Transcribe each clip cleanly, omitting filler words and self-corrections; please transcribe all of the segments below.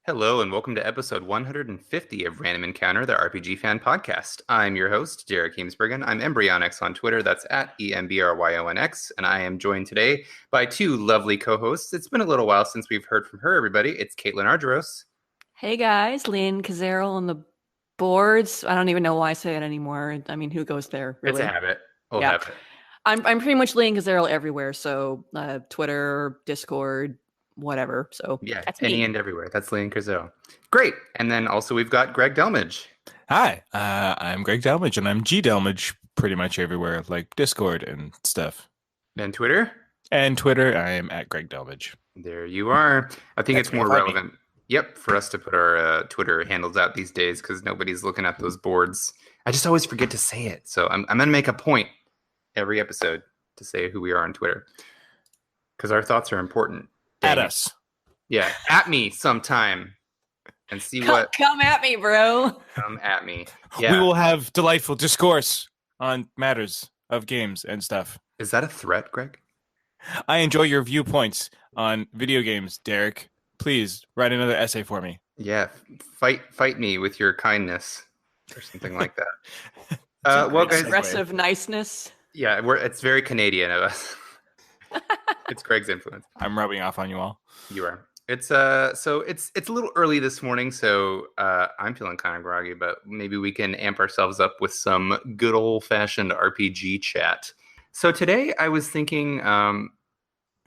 Hello, and welcome to episode 150 of Random Encounter, the RPG fan podcast. I'm your host, Derek Heemsbergen. I'm Embryonix on Twitter. That's at EMBRYONX. And I am joined today by two lovely co hosts. It's been a little while since we've heard from her, everybody. It's Caitlin Argyros. Hey guys, Lynn Kazarel on the boards. I don't even know why I say it anymore. I mean, who goes there, really? It's a habit. Old Yeah. habit. I'm pretty much Lynn Kazarel everywhere. So Twitter, Discord, whatever. So Yeah, that's any me. and everywhere. That's Leon Curzo. Great. And then also we've got Greg Delmage. Hi, I'm Greg Delmage, and I'm G Delmage pretty much everywhere, like Discord and stuff. And Twitter? And Twitter, I am at Greg Delmage. There you are. I think That's it's more where you find relevant. Yep, for us to put our Twitter handles out these days because nobody's looking at those boards. I just always forget to say it. So I'm going to make a point every episode to say who we are on Twitter because our thoughts are important. At us. Yeah, at me sometime and see Come at me, bro. Come at me. Yeah. We will have delightful discourse on matters of games and stuff. Is that a threat, Greg? I enjoy your viewpoints on video games, Derek. Please write another essay for me. Yeah, fight me with your kindness or something like that. Well, guys, Aggressive niceness. Yeah, it's very Canadian of us. It's Greg's influence. I'm rubbing off on you all. You are. It's so it's a little early this morning, so I'm feeling kind of groggy, but maybe we can amp ourselves up with some good old fashioned RPG chat. So today I was thinking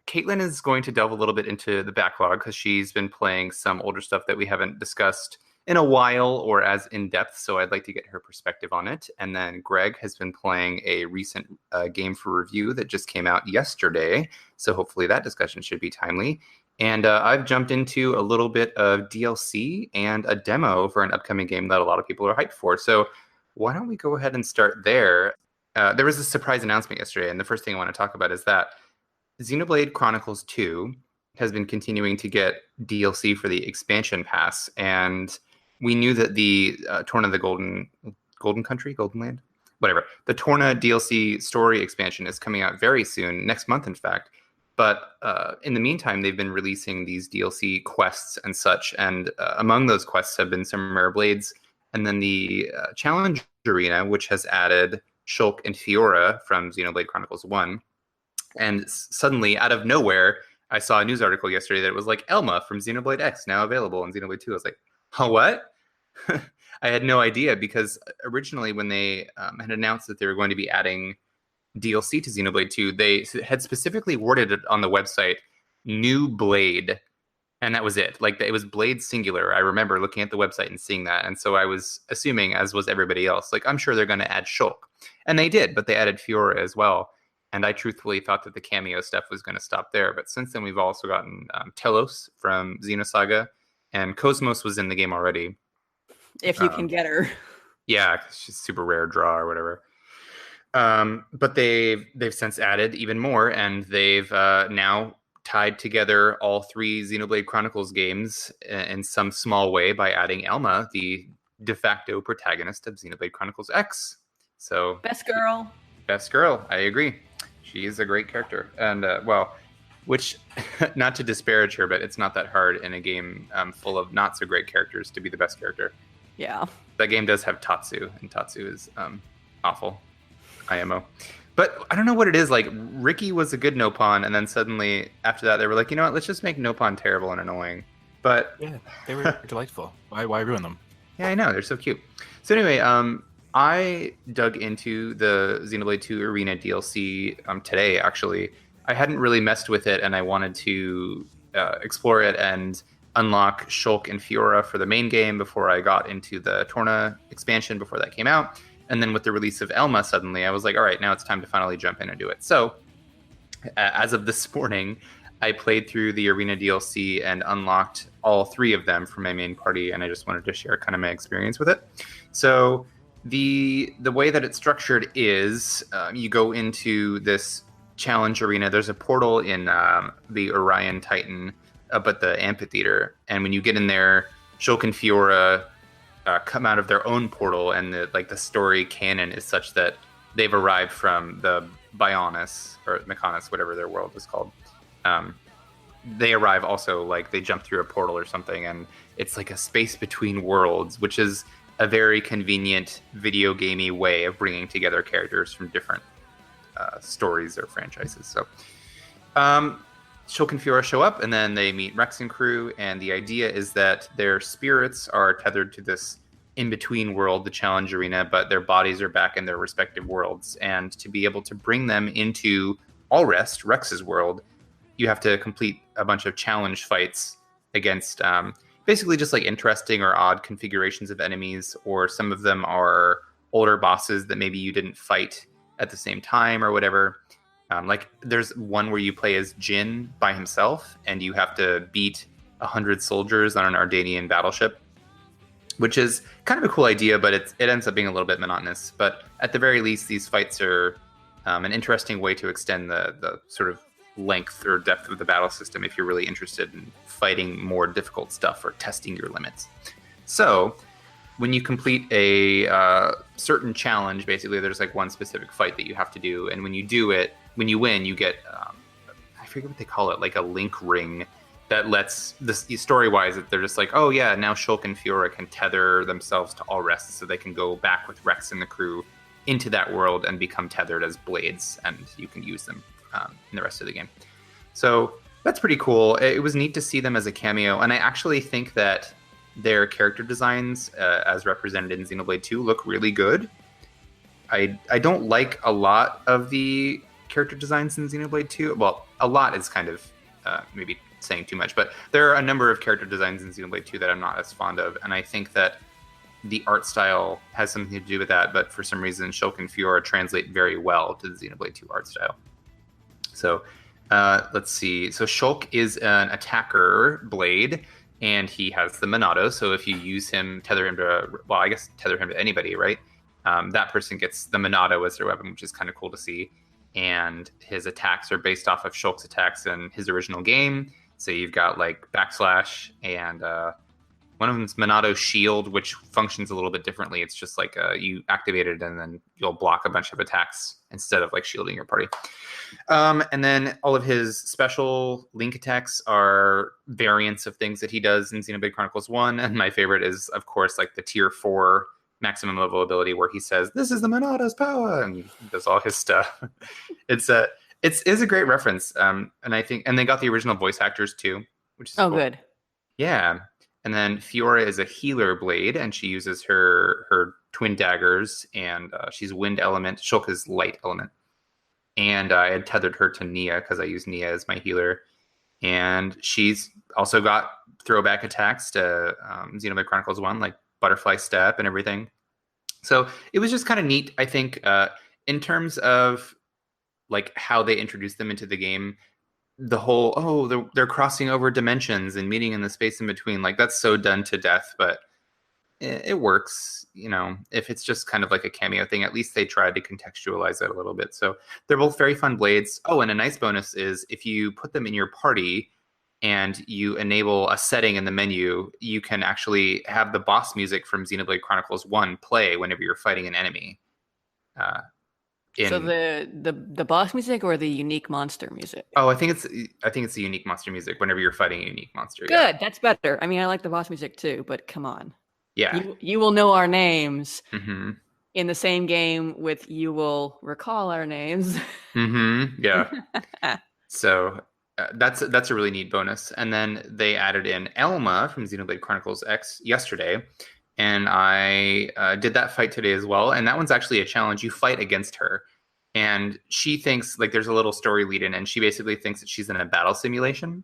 Caitlin is going to delve a little bit into the backlog because she's been playing some older stuff that we haven't discussed in a while or as in depth. So I'd like to get her perspective on it. And then Greg has been playing a recent game for review that just came out yesterday. So hopefully that discussion should be timely. And I've jumped into a little bit of DLC and a demo for an upcoming game that a lot of people are hyped for. So why don't we go ahead and start there? There was a surprise announcement yesterday, and the first thing I want to talk about is that Xenoblade Chronicles 2 has been continuing to get DLC for the expansion pass, and we knew that the Torna the Golden Country, Golden Land, whatever, the Torna DLC story expansion is coming out very soon, next month, in fact. But in the meantime, they've been releasing these DLC quests and such, and among those quests have been some rare blades, and then the Challenge Arena, which has added Shulk and Fiora from Xenoblade Chronicles 1. And suddenly, out of nowhere, I saw a news article yesterday that was like, Elma from Xenoblade X now available in Xenoblade 2. I was like, huh, what? I had no idea, because originally when they had announced that they were going to be adding DLC to Xenoblade 2, they had specifically worded it on the website, new blade. And that was it. Like, it was blade singular. I remember looking at the website and seeing that. And so I was assuming, as was everybody else, like, I'm sure they're going to add Shulk. And they did, but they added Fiora as well. And I truthfully thought that the cameo stuff was going to stop there. But since then, we've also gotten Telos from Xenosaga, and Cosmos was in the game already. If you can get her. Yeah, she's super rare draw or whatever. But they've since added even more, and they've now tied together all three Xenoblade Chronicles games in some small way by adding Elma, the de facto protagonist of Xenoblade Chronicles X. So Best girl. Best girl, I agree. She is a great character. And, which, not to disparage her, but it's not that hard in a game full of not-so-great characters to be the best character. Yeah. That game does have Tatsu, and Tatsu is awful. IMO. But I don't know what it is. Like, Ricky was a good Nopon, and then suddenly, after that, they were like, you know what, let's just make Nopon terrible and annoying. But yeah, they were delightful. Why ruin them? Yeah, I know. They're so cute. So anyway, I dug into the Xenoblade 2 Arena DLC today, actually. I hadn't really messed with it, and I wanted to explore it and unlock Shulk and Fiora for the main game before I got into the Torna expansion before that came out. And then with the release of Elma, suddenly I was like, all right, now it's time to finally jump in and do it. So as of this morning, I played through the Arena DLC and unlocked all three of them for my main party, and I just wanted to share kind of my experience with it. So the way that it's structured is you go into this challenge arena. There's a portal in the Orion Titan, but the amphitheater. And when you get in there, Shulk and Fiora come out of their own portal, and the story canon is such that they've arrived from the Bionis, or Mechonis, whatever their world is called. they arrive also, like they jump through a portal or something, and it's like a space between worlds, which is a very convenient video gamey way of bringing together characters from different stories or franchises. So Shulk and Fiora show up, and then they meet Rex and crew, and the idea is that their spirits are tethered to this in-between world, the challenge arena, but their bodies are back in their respective worlds. And to be able to bring them into Allrest, Rex's world, you have to complete a bunch of challenge fights against basically just like interesting or odd configurations of enemies, or some of them are older bosses that maybe you didn't fight at the same time or whatever. Like there's one where you play as Jin by himself, and you have to beat 100 soldiers on an Ardanian battleship, which is kind of a cool idea, but it ends up being a little bit monotonous. But at the very least, these fights are an interesting way to extend the sort of length or depth of the battle system if you're really interested in fighting more difficult stuff or testing your limits. So when you complete a certain challenge, basically there's like one specific fight that you have to do, and when you do it, when you win, you get I forget what they call it, like a link ring that lets this story-wise that they're just like, oh yeah, now Shulk and Fiora can tether themselves to Allrest, so they can go back with Rex and the crew into that world and become tethered as blades, and you can use them in the rest of the game. So that's pretty cool. It was neat to see them as a cameo, and I actually think that their character designs, as represented in Xenoblade 2, look really good. I don't like a lot of the character designs in Xenoblade 2. Well, a lot is kind of maybe saying too much, but there are a number of character designs in Xenoblade 2 that I'm not as fond of, and I think that the art style has something to do with that, but for some reason Shulk and Fiora translate very well to the Xenoblade 2 art style. So let's see. So Shulk is an attacker blade, and he has the Monado. So if you use him, tether him to anybody, right? That person gets the Monado as their weapon, which is kind of cool to see. And his attacks are based off of Shulk's attacks in his original game. So you've got like backslash, and one of them's Monado Shield, which functions a little bit differently. It's just like you activate it and then you'll block a bunch of attacks instead of like shielding your party. And then all of his special Link attacks are variants of things that he does in Xenoblade Chronicles 1. And my favorite is, of course, like the tier 4 maximum level ability where he says, "This is the Monado's power," and he does all his stuff. It's a great reference. And I think, and they got the original voice actors too, which is cool. Good. Yeah. And then Fiora is a healer blade, and she uses her twin daggers, and she's wind element. Shulk is light element. And I had tethered her to Nia because I use Nia as my healer. And she's also got throwback attacks to Xenoblade Chronicles 1, like Butterfly Step and everything. So it was just kind of neat, I think, in terms of like how they introduced them into the game. The whole, they're crossing over dimensions and meeting in the space in between, like that's so done to death, but it works, if it's just kind of like a cameo thing. At least they tried to contextualize it a little bit. So they're both very fun blades. Oh, and a nice bonus is if you put them in your party and you enable a setting in the menu, you can actually have the boss music from Xenoblade Chronicles 1 play whenever you're fighting an enemy. So the boss music or the unique monster music? Oh, I think it's the unique monster music whenever you're fighting a unique monster. Good, yeah. That's better. I mean, I like the boss music too, but come on. Yeah. You will know our names in the same game with you will recall our names. Yeah. So that's a really neat bonus. And then they added in Elma from Xenoblade Chronicles X yesterday. And I did that fight today as well. And that one's actually a challenge. You fight against her. And she thinks, like, there's a little story lead in, and she basically thinks that she's in a battle simulation.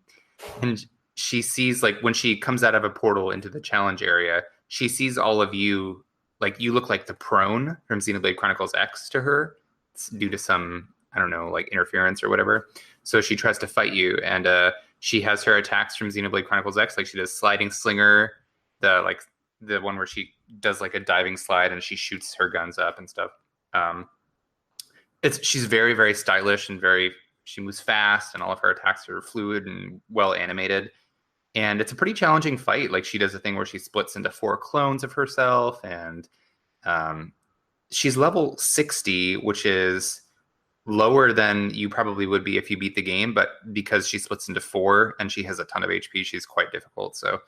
And she sees, like, when she comes out of a portal into the challenge area, she sees all of you, like, you look like the prone from Xenoblade Chronicles X to her. It's due to some, I don't know, like, interference or whatever. So she tries to fight you. And she has her attacks from Xenoblade Chronicles X. Like, she does Sliding Slinger, the one where she does like a diving slide and she shoots her guns up and stuff. She's very, very stylish and she moves fast, and all of her attacks are fluid and well animated. And it's a pretty challenging fight. Like, she does a thing where she splits into 4 clones of herself, and she's level 60, which is lower than you probably would be if you beat the game, but because she splits into 4 and she has a ton of HP, she's quite difficult. So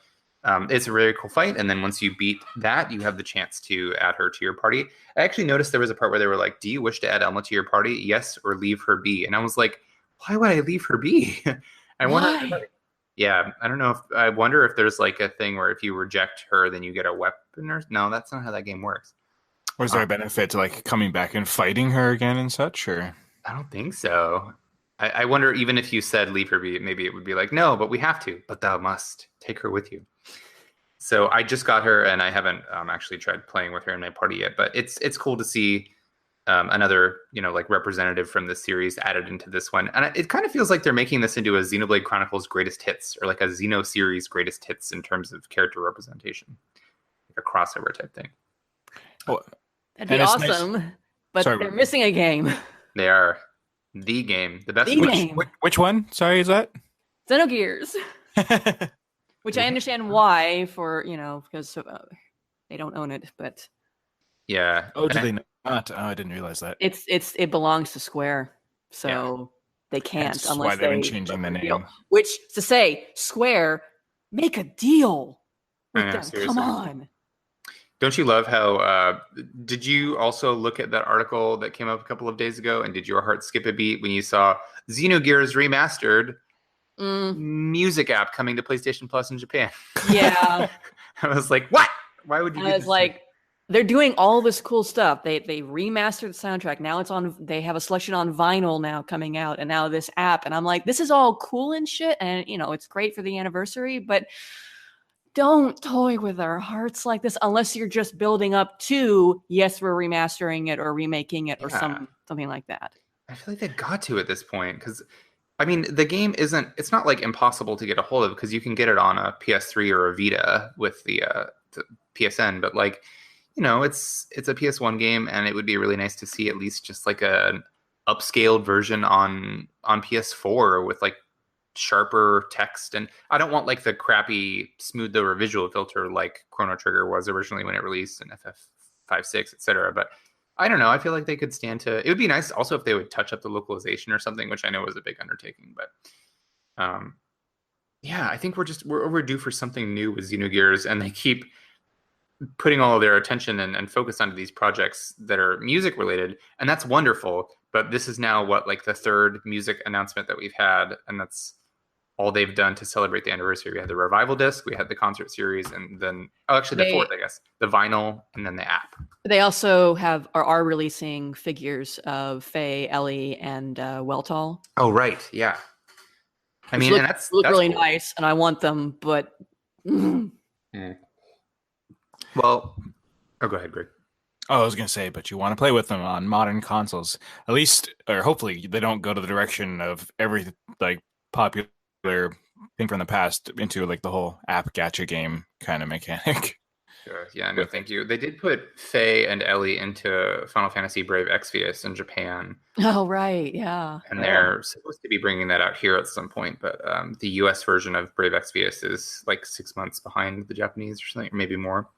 it's a really cool fight. And then once you beat that, you have the chance to add her to your party. I actually noticed there was a part where they were like, do you wish to add Elma to your party? Yes, or leave her be. And I was like, why would I leave her be? I wonder. Yeah, I don't know. I wonder if there's like a thing where if you reject her, then you get a weapon or no, that's not how that game works. Was there a benefit to like coming back and fighting her again and such, or? I don't think so. I wonder even if you said leave her be, maybe it would be like, no, but we have to, but thou must take her with you. So I just got her and I haven't actually tried playing with her in my party yet, but it's cool to see another, like representative from this series added into this one. And it kind of feels like they're making this into a Xenoblade Chronicles greatest hits or like a Xeno series greatest hits in terms of character representation, like a crossover type thing. Oh, that'd be awesome. Nice. But they're missing a game. They are the game, the best game. Which one? Sorry, is that Xenogears? Which I understand why, because they don't own it, but yeah. Oh, do they not? Oh, I didn't realize that. It belongs to Square, so they can't. That's unless why they've been changing the name. Deal. Which to say, Square, make a deal with them. Seriously. Come on. Don't you love how? Did you also look at that article that came up a couple of days ago? And did your heart skip a beat when you saw Xenogears Remastered music app coming to PlayStation Plus in Japan? Yeah. I was like, what? Why would you? I was like, they're doing all this cool stuff. They remastered the soundtrack. Now it's on. They have a selection on vinyl now coming out, and now this app. And I'm like, this is all cool and shit, and it's great for the anniversary, but don't toy with our hearts like this unless you're just building up to, yes, we're remastering it or remaking it or something like that. I feel like they got to at this point because, I mean, the game it's not like impossible to get a hold of because you can get it on a PS3 or a Vita with the PSN, but like, it's a PS1 game and it would be really nice to see at least just like an upscaled version on PS4 with like sharper text. And I don't want like the crappy smooth over visual filter like Chrono Trigger was originally when it released in FF5.6, etc. But I don't know. I feel like they could stand to. It would be nice also if they would touch up the localization or something, which I know was a big undertaking. But I think we're overdue for something new with Xenogears, and they keep putting all of their attention and focus onto these projects that are music related, and that's wonderful. But this is now like the third music announcement that we've had, and that's all they've done to celebrate the anniversary. We had the revival disc, we had the concert series, and then the fourth, I guess, the vinyl, and then the app. They also are releasing figures of Faye, Ellie, and Weltall. Oh right, yeah. I mean, and that's really cool. Nice, and I want them, but. Well, go ahead, Greg. Oh, I was going to say, but you want to play with them on modern consoles. At least, or hopefully, they don't go to the direction of every like popular thing from the past into like the whole app gacha game kind of mechanic. Sure. Yeah, no, thank you. They did put Faye and Ellie into Final Fantasy Brave Exvius in Japan. Oh, right. Yeah. And they're supposed to be bringing that out here at some point, but the US version of Brave Exvius is like 6 months behind the Japanese or something, or maybe more.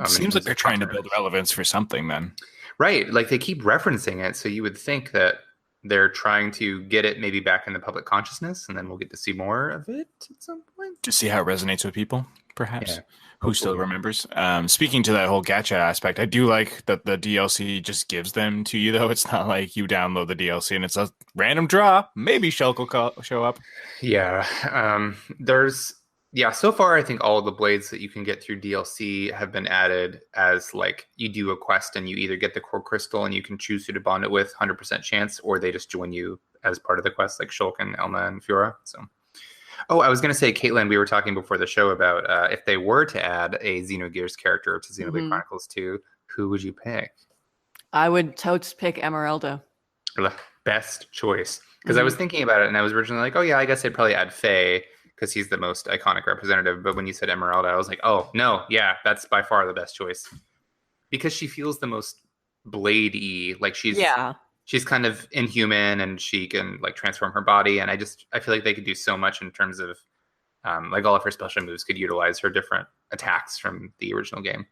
Seems like they're trying to build relevance for something then. Right. Like they keep referencing it. So you would think that they're trying to get it maybe back in the public consciousness, and then we'll get to see more of it at some point. To see how it resonates with people, perhaps. Yeah. Who still remembers. Speaking to that whole gacha aspect, I do like that the DLC just gives them to you, though. It's not like you download the DLC and it's a random draw. Maybe Shulk will show up. Yeah. So far, I think all of the blades that you can get through DLC have been added as like you do a quest and you either get the core crystal and you can choose who to bond it with, 100% chance, or they just join you as part of the quest, like Shulk and Elma and Fiora. So, I was going to say, Caitlin, we were talking before the show about if they were to add a Xenogears character to Xenoblade Chronicles 2, who would you pick? I would totes pick Emeralda. Best choice. Because I was thinking about it and I was originally like, oh yeah, I guess I'd probably add Faye, because he's the most iconic representative. But when you said Emeralda, I was like, oh, no, yeah, that's by far the best choice. Because she feels the most Blade-y. Like she's kind of inhuman and she can like transform her body. And I feel like they could do so much in terms of like all of her special moves could utilize her different attacks from the original game.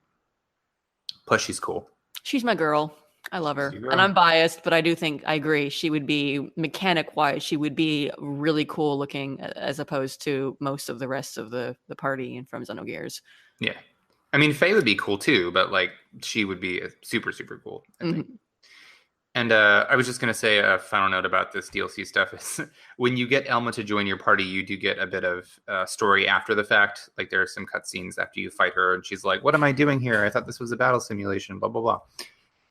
Plus she's cool. She's my girl. I love her. There you And go. I'm biased, but I do think I agree. She would be mechanic wise, she would be really cool looking as opposed to most of the rest of the party in From Xenogears. Yeah. I mean, Faye would be cool too, but like she would be super, super cool, I think. Mhm. And I was just going to say a final note about this DLC stuff is when you get Elma to join your party, you do get a bit of story after the fact. Like there are some cutscenes after you fight her, and she's like, "What am I doing here? I thought this was a battle simulation." Blah blah blah.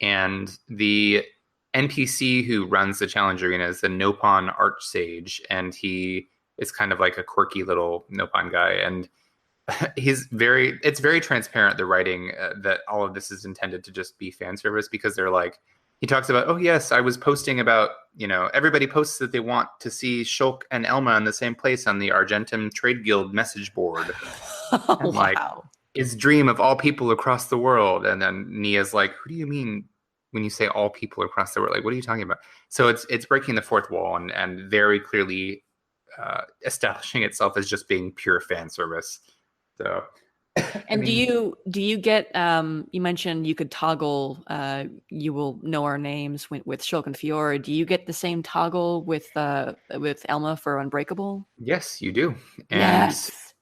And the NPC who runs the challenge arena is the Nopon Archsage, and he is kind of like a quirky little Nopon guy, and it's very transparent, the writing, that all of this is intended to just be fan service, because they're like, he talks about, oh yes, I was posting about, everybody posts that they want to see Shulk and Elma in the same place on the Argentum Trade Guild message board. And like, Wow. his dream of all people across the world. And then Nia's like, who do you mean when you say all people across the world? Like, what are you talking about? So it's breaking the fourth wall and very clearly establishing itself as just being pure fan service. So, And do you get you mentioned you could toggle you will know our names with Shulk and Fiora. Do you get the same toggle with Elma for Unbreakable? yes, you do. And Yes.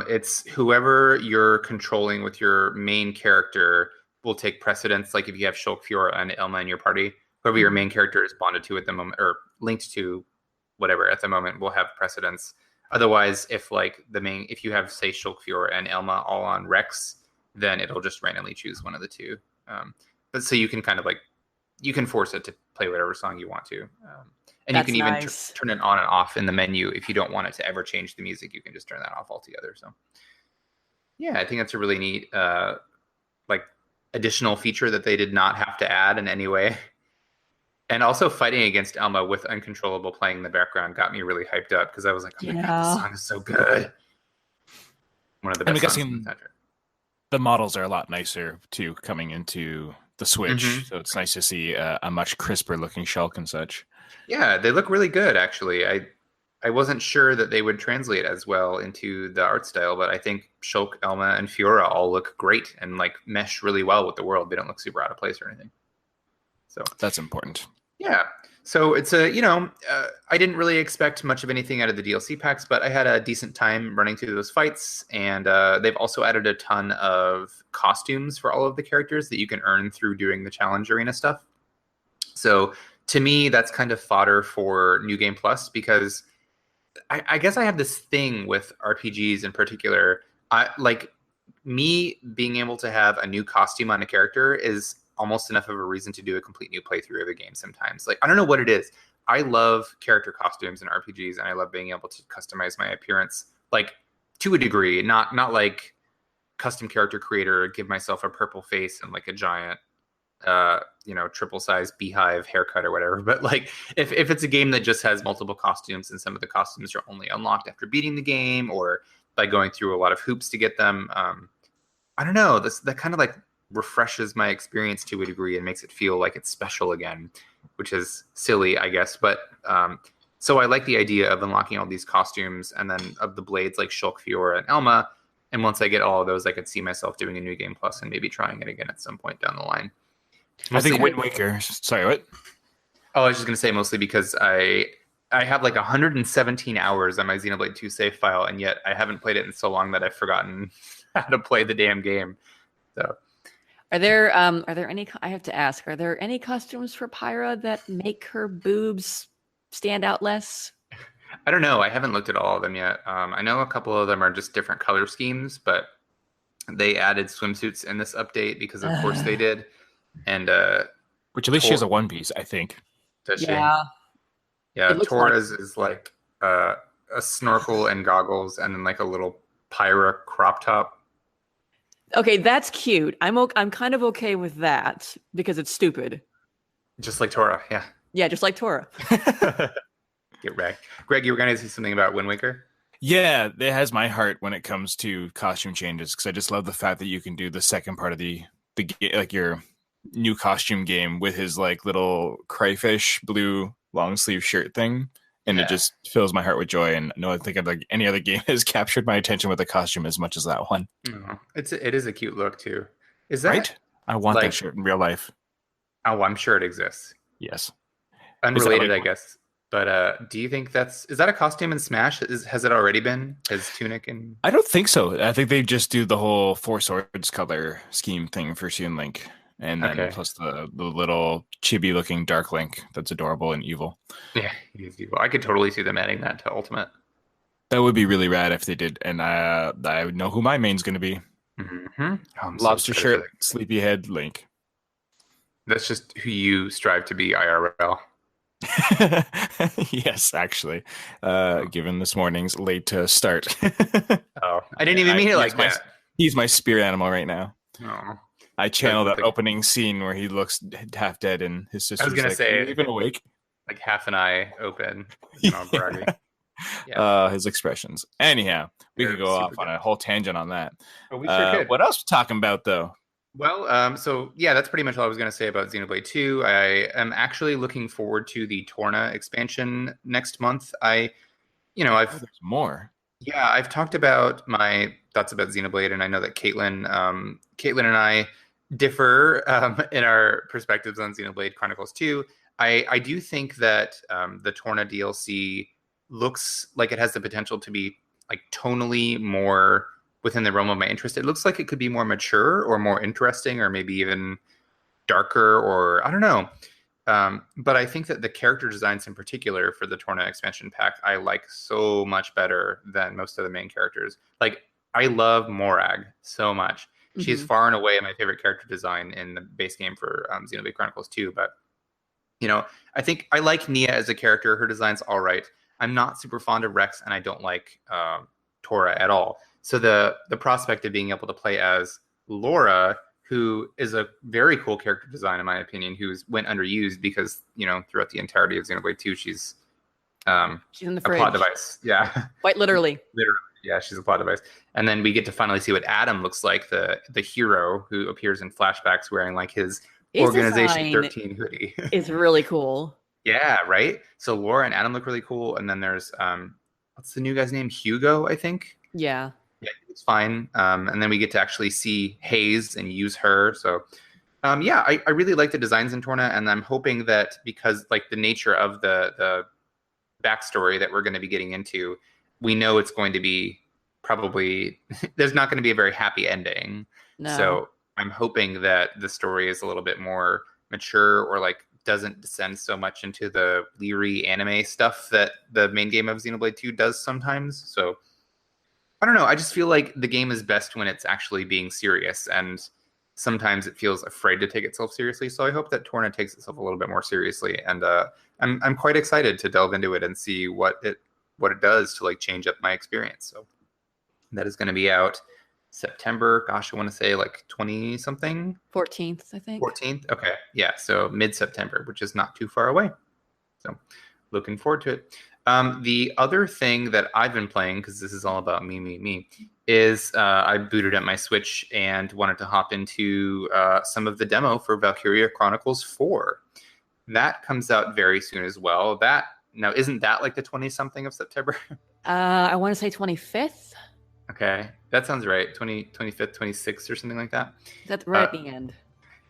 it's whoever you're controlling with your main character will take precedence. Like if you have Shulk, Fiora, and Elma in your party, whoever your main character is bonded to at the moment or linked to whatever at the moment will have precedence. Otherwise, if you have, say, Shulk, Fiora, and Elma all on Rex, then it'll just randomly choose one of the two. But so you can kind of you can force it to play whatever song you want to. And That's you can even nice. turn it on and off in the menu. If you don't want it to ever change the music, you can just turn that off altogether. So yeah, I think that's a really neat additional feature that they did not have to add in any way. And also fighting against Elma with Uncontrollable playing in the background got me really hyped up because I was like, oh my God, this song is so good. One of the best songs in the soundtrack. The models are a lot nicer too coming into the Switch. Mm-hmm. So it's nice to see a much crisper looking Shulk and such. Yeah, they look really good actually. I wasn't sure that they would translate as well into the art style, but I think Shulk, Elma, and Fiora all look great and mesh really well with the world. They don't look super out of place or anything. So that's important. Yeah. So it's I didn't really expect much of anything out of the DLC packs, but I had a decent time running through those fights. And they've also added a ton of costumes for all of the characters that you can earn through doing the challenge arena stuff. So to me, that's kind of fodder for New Game Plus, because I guess I have this thing with RPGs in particular. Me being able to have a new costume on a character is almost enough of a reason to do a complete new playthrough of a game sometimes. I don't know what it is. I love character costumes in RPGs, and I love being able to customize my appearance, to a degree, not like custom character creator, give myself a purple face and a giant, triple size beehive haircut or whatever. But if it's a game that just has multiple costumes and some of the costumes are only unlocked after beating the game or by going through a lot of hoops to get them, I don't know. That kind of refreshes my experience to a degree and makes it feel like it's special again, which is silly, I guess. But so I like the idea of unlocking all these costumes and then of the blades like Shulk, Fiora, and Elma. And once I get all of those, I could see myself doing a New Game Plus and maybe trying it again at some point down the line. I think Wind Waker. Sorry, what? Oh, I was just going to say mostly because I have 117 hours on my Xenoblade 2 save file, and yet I haven't played it in so long that I've forgotten how to play the damn game. So. Are there any? I have to ask. Are there any costumes for Pyra that make her boobs stand out less? I don't know. I haven't looked at all of them yet. I know a couple of them are just different color schemes, but they added swimsuits in this update because, of course, they did. And which at least she has a one piece, I think. Does she? Yeah. Yeah. Torres is a snorkel and goggles, and then a little Pyra crop top. Okay, that's cute. I'm kind of okay with that because it's stupid. Just like Tora, yeah. Yeah, just like Tora. Get wrecked. Greg, you were going to say something about Wind Waker? Yeah, it has my heart when it comes to costume changes, because I just love the fact that you can do the second part of the your new costume game with his little crayfish blue long sleeve shirt thing. And It just fills my heart with joy. And no, I think any other game has captured my attention with the costume as much as that one. Oh, it is a cute look too. Is that right? I want that shirt in real life. Oh, I'm sure it exists. Yes. Unrelated, I guess. But do you think is that a costume in Smash? Has it already been? Has Tunic and I don't think so. I think they just do the whole Four Swords color scheme thing for Toon Link, and then Okay. plus the little chibi looking Dark Link that's adorable and evil. Yeah, he's evil. I could totally see them adding that to Ultimate. That would be really rad if they did, and I know who my main's going to be. Mm-hmm. Lobster shirt, sleepyhead Link. That's just who you strive to be IRL. Yes, actually. Given this morning's late start. Oh, I didn't even mean it like that. He's my spirit animal right now. Oh. I channel that opening scene where he looks half dead and his sister's gonna like, say, are you even awake? Like half an eye open. Yeah. His expressions. Anyhow, we could go off on a whole tangent on that. Oh, we sure could. What else we talking about, though? Well, so yeah, that's pretty much all I was going to say about Xenoblade 2. I am actually looking forward to the Torna expansion next month. There's more. Yeah, I've talked about my thoughts about Xenoblade, and I know that Caitlin and I differ in our perspectives on Xenoblade Chronicles 2. I do think that the Torna DLC looks like it has the potential to be like tonally more within the realm of my interest. It looks like it could be more mature or more interesting or maybe even darker, or I don't know. But I think that the character designs in particular for the Torna expansion pack, I like so much better than most of the main characters. Like, I love Morag so much. Mm-hmm. She's far and away my favorite character design in the base game for Xenoblade Chronicles 2. But, I think I like Nia as a character. Her design's all right. I'm not super fond of Rex, and I don't like Tora at all. So the prospect of being able to play as Laura, who is a very cool character design, in my opinion, went underused because, throughout the entirety of Xenoblade 2, she's in the fridge. A plot device. Yeah. Quite literally. Literally. Yeah, she's a plot device. And then we get to finally see what Adam looks like, the hero who appears in flashbacks wearing like his Organization 13 hoodie. It's really cool. Yeah, right? So Laura and Adam look really cool. And then there's, what's the new guy's name? Hugo, I think? Yeah. Yeah, it's fine. And then we get to actually see Hayes and use her. So, I really like the designs in Torna, and I'm hoping that because like the nature of the backstory that we're going to be getting into, we know it's going to be probably there's not going to be a very happy ending. No. So I'm hoping that the story is a little bit more mature, or like doesn't descend so much into the leery anime stuff that the main game of Xenoblade 2 does sometimes. So I don't know. I just feel like the game is best when it's actually being serious, and sometimes it feels afraid to take itself seriously. So I hope that Torna takes itself a little bit more seriously, and I'm quite excited to delve into it and see what it does to like change up my experience. So that is going to be out September. Gosh, I want to say like 20 something. 14th, I think. 14th. Okay, yeah. So mid-September, which is not too far away. So looking forward to it. The other thing that I've been playing, because this is all about me, is I booted up my Switch and wanted to hop into some of the demo for Valkyria Chronicles 4. That comes out very soon as well. Now, isn't that like the 20-something of September? I want to say 25th. Okay, that sounds right. 25th, 26th, or something like that. That's right at the end.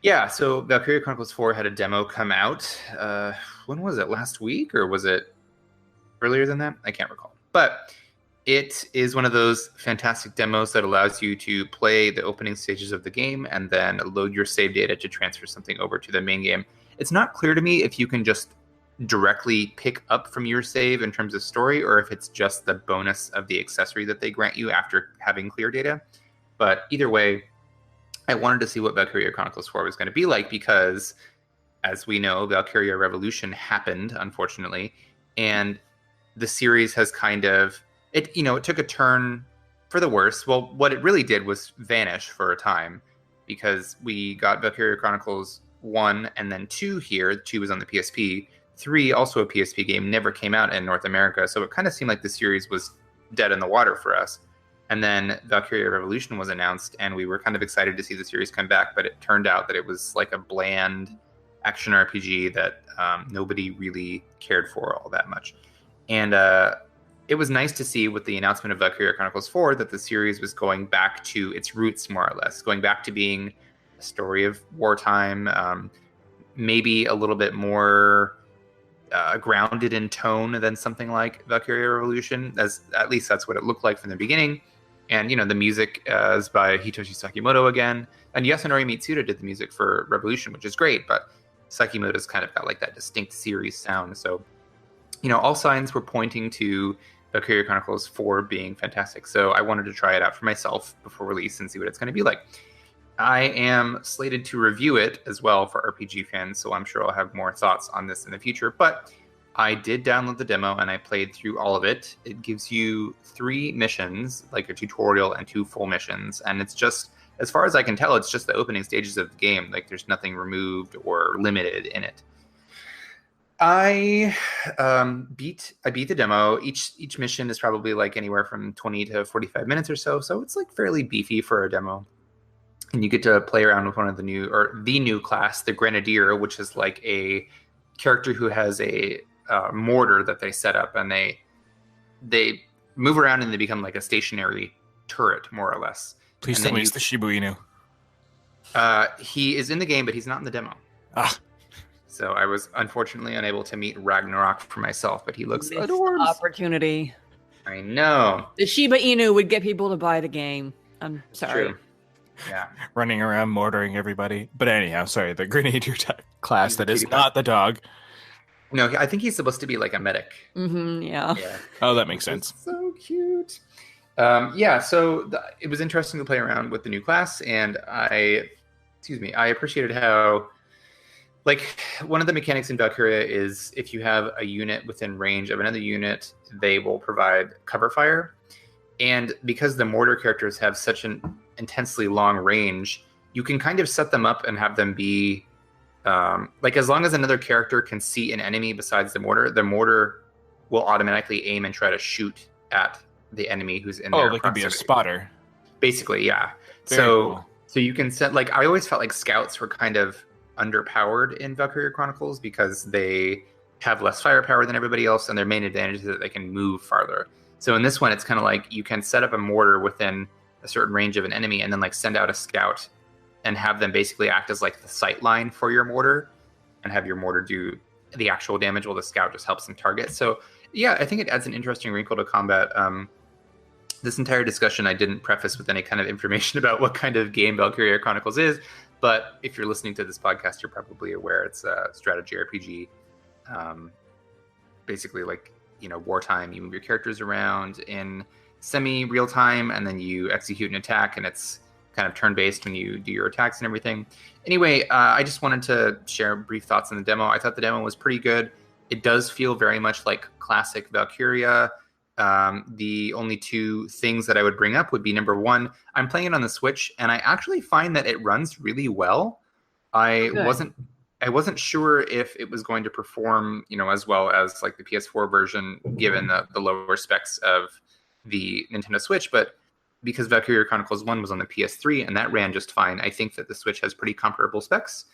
Yeah, so Valkyria Chronicles 4 had a demo come out. When was it? Last week, or was it earlier than that? I can't recall. But it is one of those fantastic demos that allows you to play the opening stages of the game and then load your save data to transfer something over to the main game. It's not clear to me if you can just directly pick up from your save in terms of story, or if it's just the bonus of the accessory that they grant you after having clear data. But either way, I wanted to see what Valkyria Chronicles 4 was going to be like, because as we know, Valkyria Revolution happened, unfortunately, and the series has kind of it took a turn for the worse. Well, what it really did was vanish for a time, because we got Valkyria Chronicles 1 and then 2 here. 2 was on the PSP. 3, also a PSP game, never came out in North America, so it kind of seemed like the series was dead in the water for us. And then Valkyria Revolution was announced, and we were kind of excited to see the series come back, but it turned out that it was like a bland action RPG that nobody really cared for all that much. And it was nice to see with the announcement of Valkyria Chronicles 4 that the series was going back to its roots, more or less, going back to being a story of wartime, maybe a little bit more grounded in tone than something like Valkyria Revolution. At least that's what it looked like from the beginning. And the music is by Hitoshi Sakimoto again, and Yasunori Mitsuda did the music for Revolution, which is great. But Sakimoto's kind of got like that distinct series sound. So all signs were pointing to Valkyria Chronicles 4 being fantastic. So I wanted to try it out for myself before release and see what it's going to be like. I am slated to review it as well for RPG fans, so I'm sure I'll have more thoughts on this in the future. But I did download the demo and I played through all of it. It gives you 3 missions, like a tutorial and 2 full missions. And it's just, as far as I can tell, it's just the opening stages of the game. Like there's nothing removed or limited in it. I beat the demo. Each mission is probably like anywhere from 20 to 45 minutes or so. So it's like fairly beefy for a demo. And you get to play around with one of the new class, the Grenadier, which is like a character who has a mortar that they set up, and they move around and they become like a stationary turret, more or less. Please tell me it's the Shiba Inu. He is in the game, but he's not in the demo. So I was unfortunately unable to meet Ragnarok for myself, but he looks adorable. Opportunity. I know. The Shiba Inu would get people to buy the game. I'm sorry. True. Yeah. Running around mortaring everybody. But anyhow, sorry, the Grenadier class that is not the dog. No, I think he's supposed to be like a medic. Mm-hmm, yeah. Oh, that makes sense. So cute. So it was interesting to play around with the new class, and I appreciated how, like, one of the mechanics in Valkyria is if you have a unit within range of another unit, they will provide cover fire. And because the mortar characters have such an intensely long range, you can kind of set them up and have them be like, as long as another character can see an enemy besides the mortar will automatically aim and try to shoot at the enemy who's in there. Oh, they could be a spotter. Basically, yeah. Very cool. So you can set, like, I always felt like scouts were kind of underpowered in Valkyria Chronicles because they have less firepower than everybody else, and their main advantage is that they can move farther. So in this one, it's kind of like you can set up a mortar within a certain range of an enemy and then like send out a scout and have them basically act as like the sight line for your mortar and have your mortar do the actual damage while the scout just helps them target. So yeah, I think it adds an interesting wrinkle to combat. This entire discussion I didn't preface with any kind of information about what kind of game Valkyria Chronicles is, but if you're listening to this podcast, you're probably aware it's a strategy RPG. Basically, like, wartime, you move your characters around in semi-real time, and then you execute an attack, and it's kind of turn-based when you do your attacks and everything. Anyway, I just wanted to share brief thoughts on the demo. I thought the demo was pretty good. It does feel very much like classic Valkyria. The only 2 things that I would bring up would be, number 1, I'm playing it on the Switch, and I actually find that it runs really well. I wasn't sure if it was going to perform, as well as like the PS4 version, given the lower specs of the Nintendo Switch. But because Valkyria Chronicles 1 was on the PS3 and that ran just fine, I think that the Switch has pretty comparable specs.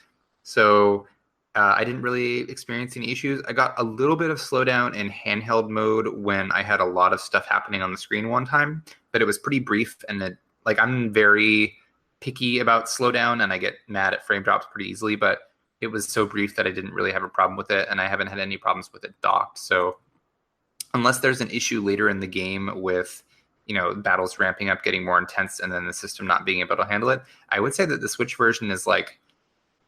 So I didn't really experience any issues. I got a little bit of slowdown in handheld mode when I had a lot of stuff happening on the screen one time, but it was pretty brief. And I'm very picky about slowdown, and I get mad at frame drops pretty easily, but it was so brief that I didn't really have a problem with it, and I haven't had any problems with it docked. So unless there's an issue later in the game with, battles ramping up, getting more intense, and then the system not being able to handle it, I would say that the Switch version is like,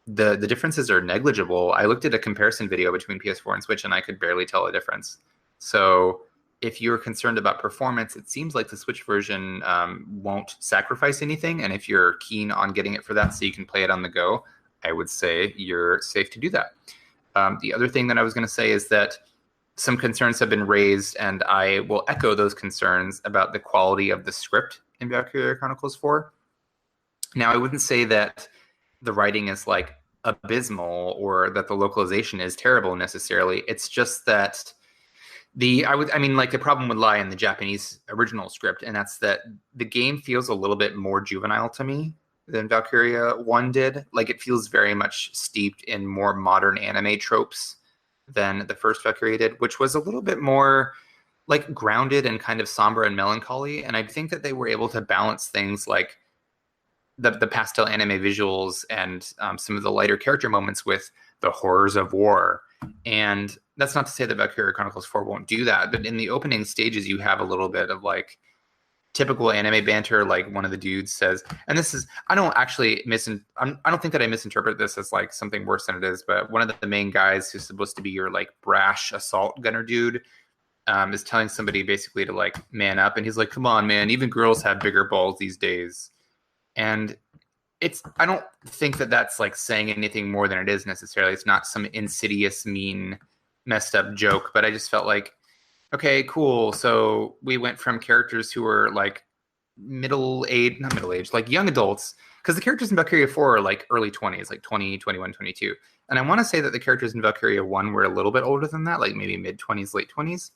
the differences are negligible. I looked at a comparison video between PS4 and Switch, and I could barely tell a difference. So if you're concerned about performance, it seems like the Switch version won't sacrifice anything. And if you're keen on getting it for that so you can play it on the go, I would say you're safe to do that. The other thing that I was going to say is that some concerns have been raised, and I will echo those concerns about the quality of the script in Valkyria Chronicles 4. Now, I wouldn't say that the writing is like abysmal or that the localization is terrible necessarily. It's just that the problem would lie in the Japanese original script, and that's that the game feels a little bit more juvenile to me than Valkyria 1 did. Like, it feels very much steeped in more modern anime tropes than the first Valkyria did, which was a little bit more like grounded and kind of somber and melancholy. And I think that they were able to balance things like the pastel anime visuals and some of the lighter character moments with the horrors of war. And that's not to say that Valkyria Chronicles 4 won't do that, but in the opening stages, you have a little bit of like typical anime banter. Like one of the dudes says, and this is, I don't actually I don't think that I misinterpret this as like something worse than it is, but one of the main guys who's supposed to be your like brash assault gunner dude is telling somebody basically to like man up. And he's like, come on, man, even girls have bigger balls these days. And I don't think that that's like saying anything more than it is necessarily. It's not some insidious, mean, messed up joke, but I just felt like, okay, cool. So we went from characters who were like not middle age, like young adults, because the characters in Valkyria 4 are like early 20s, like 20, 21, 22. And I want to say that the characters in Valkyria 1 were a little bit older than that, like maybe mid 20s, late 20s.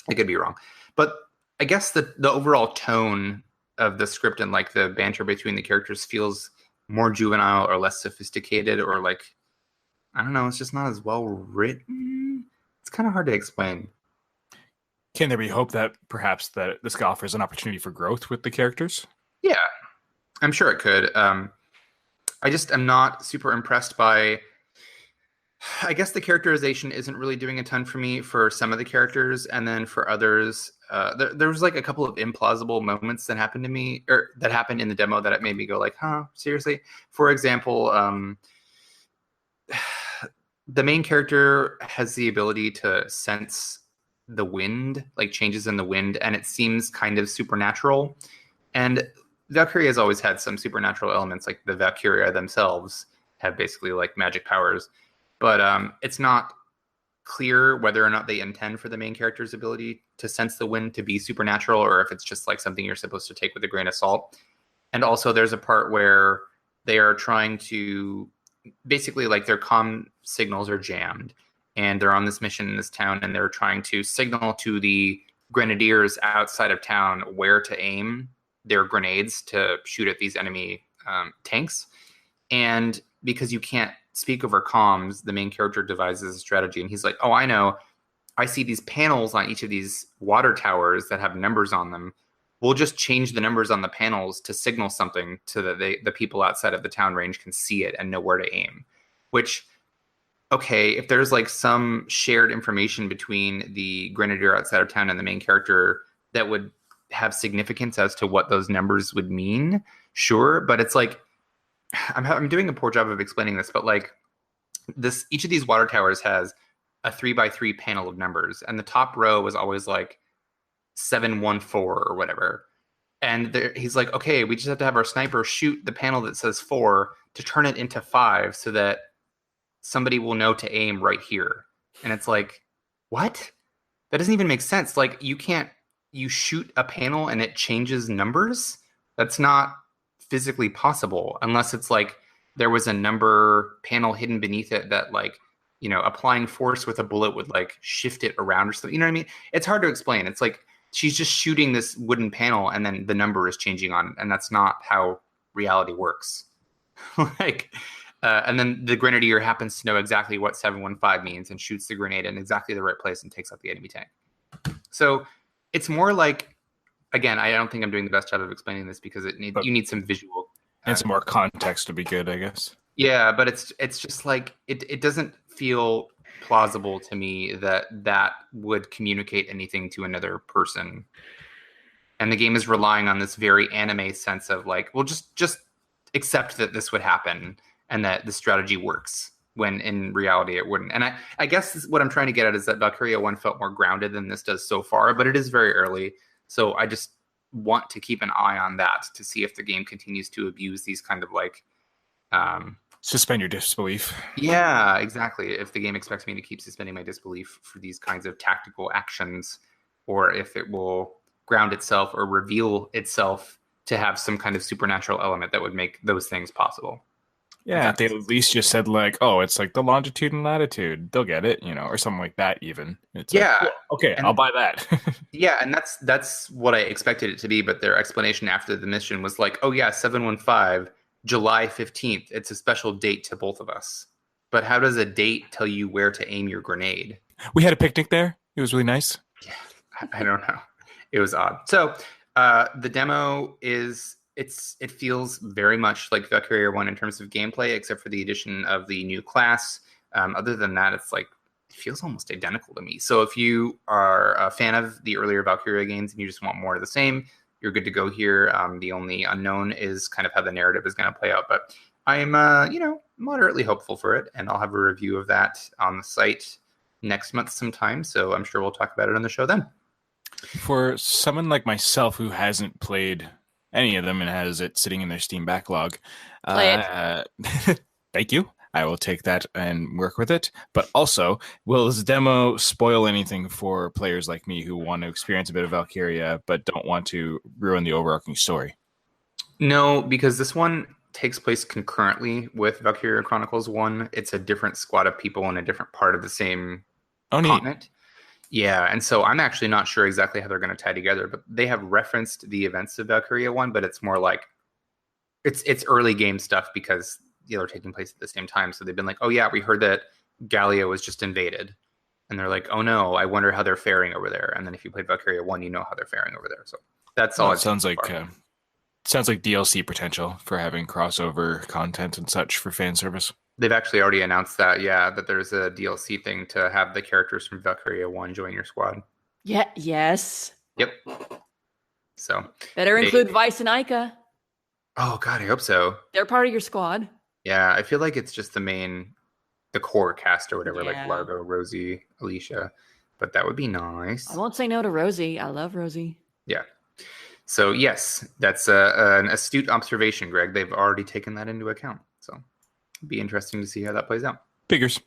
I could be wrong. But I guess the overall tone of the script and like the banter between the characters feels more juvenile or less sophisticated, or like, I don't know, it's just not as well written. It's kind of hard to explain. Can there be hope that perhaps that this offers an opportunity for growth with the characters? Yeah, I'm sure it could. I just am not super impressed by, I guess the characterization isn't really doing a ton for me for some of the characters, and then for others, there was like a couple of implausible moments that happened to me, or that happened in the demo, that it made me go like, huh, seriously? For example, the main character has the ability to sense the wind, like changes in the wind, and it seems kind of supernatural. And Valkyria has always had some supernatural elements, like the Valkyria themselves have basically like magic powers. But it's not clear whether or not they intend for the main character's ability to sense the wind to be supernatural, or if it's just like something you're supposed to take with a grain of salt. And also there's a part where they are trying to basically, like, their comm signals are jammed, and they're on this mission in this town, and they're trying to signal to the grenadiers outside of town where to aim their grenades to shoot at these enemy tanks. And because you can't speak over comms, the main character devises a strategy, and he's like, oh, I know. I see these panels on each of these water towers that have numbers on them. We'll just change the numbers on the panels to signal something so that the people outside of the town range can see it and know where to aim. Which, okay, if there's like some shared information between the grenadier outside of town and the main character that would have significance as to what those numbers would mean, sure. But it's like, I'm doing a poor job of explaining this, but like each of these water towers has a 3x3 panel of numbers, and the top row was always like 714 or whatever. And he's like, okay, we just have to have our sniper shoot the panel that says 4 to turn it into 5 so that somebody will know to aim right here. And it's like, what? That doesn't even make sense. Like, you shoot a panel and it changes numbers? That's not physically possible, unless it's like there was a number panel hidden beneath it that, like, you know, applying force with a bullet would like shift it around or something. You know what I mean? It's hard to explain. It's like she's just shooting this wooden panel and then the number is changing on it, and that's not how reality works. Like, and then the grenadier happens to know exactly what 715 means and shoots the grenade in exactly the right place and takes out the enemy tank. So it's more like, again, I don't think I'm doing the best job of explaining this because you need some visual and some more context to be good, I guess. Yeah, but it's just like it doesn't feel plausible to me that would communicate anything to another person. And the game is relying on this very anime sense of like, well, just accept that this would happen and that the strategy works, when in reality it wouldn't. And I guess what I'm trying to get at is that Valkyria 1 felt more grounded than this does so far, but it is very early. So I just want to keep an eye on that to see if the game continues to abuse these kind of like suspend your disbelief. Yeah, exactly. If the game expects me to keep suspending my disbelief for these kinds of tactical actions, or if it will ground itself or reveal itself to have some kind of supernatural element that would make those things possible. Yeah, if they at least just said like, oh, it's like the longitude and latitude, they'll get it, you know, or something like that even. It's yeah. Like, well, okay, I'll buy that. Yeah, and that's what I expected it to be, but their explanation after the mission was like, oh yeah, 715, July 15th. It's a special date to both of us. But how does a date tell you where to aim your grenade? We had a picnic there. It was really nice. Yeah, I don't know. It was odd. So the demo it feels very much like Valkyria 1 in terms of gameplay, except for the addition of the new class. Other than that, it's like it feels almost identical to me. So if you are a fan of the earlier Valkyria games and you just want more of the same, you're good to go here. The only unknown is kind of how the narrative is going to play out, but I'm moderately hopeful for it, and I'll have a review of that on the site next month sometime. So I'm sure we'll talk about it on the show then. For someone like myself who hasn't played any of them and has it sitting in their Steam backlog, Play it. Thank you. I will take that and work with it. But also, will this demo spoil anything for players like me who want to experience a bit of Valkyria but don't want to ruin the overarching story? No, because this one takes place concurrently with Valkyria Chronicles 1. It's a different squad of people in a different part of the same continent. Yeah, and so I'm actually not sure exactly how they're going to tie together, but they have referenced the events of Valkyria 1, but it's more like it's early game stuff because they're taking place at the same time. So they've been like, oh yeah, we heard that Gallia was just invaded. And they're like, oh no, I wonder how they're faring over there. And then if you play Valkyria 1, you know how they're faring over there. So that's all. It sounds like DLC potential for having crossover content and such for fan service. They've actually already announced that, that there's a DLC thing to have the characters from Valkyria 1 join your squad. Yeah, yes. Yep. So better include Vice and Ica. Oh god, I hope so. They're part of your squad. Yeah, I feel like it's just the core cast or whatever, like Largo, Rosie, Alicia. But that would be nice. I won't say no to Rosie. I love Rosie. Yeah. So yes, that's an astute observation, Greg. They've already taken that into account. So it'd be interesting to see how that plays out. Figures.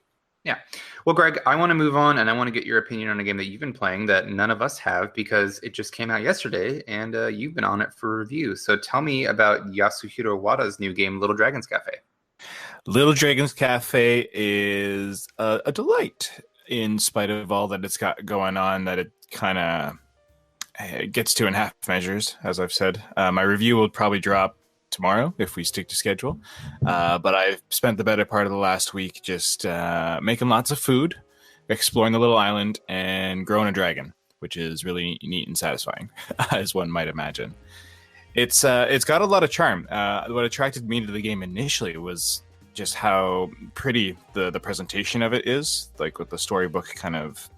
Yeah. Well, Greg, I want to move on, and I want to get your opinion on a game that you've been playing that none of us have because it just came out yesterday, and you've been on it for review. So tell me about Yasuhiro Wada's new game, Little Dragon's Cafe. Little Dragon's Cafe is a delight in spite of all that it's got going on, that it kind of gets to in half measures, as I've said. My review will probably drop tomorrow if we stick to schedule. But I've spent the better part of the last week just making lots of food, exploring the little island, and growing a dragon, which is really neat and satisfying, as one might imagine. It's got a lot of charm. What attracted me to the game initially was just how pretty the presentation of it is, like with the storybook kind of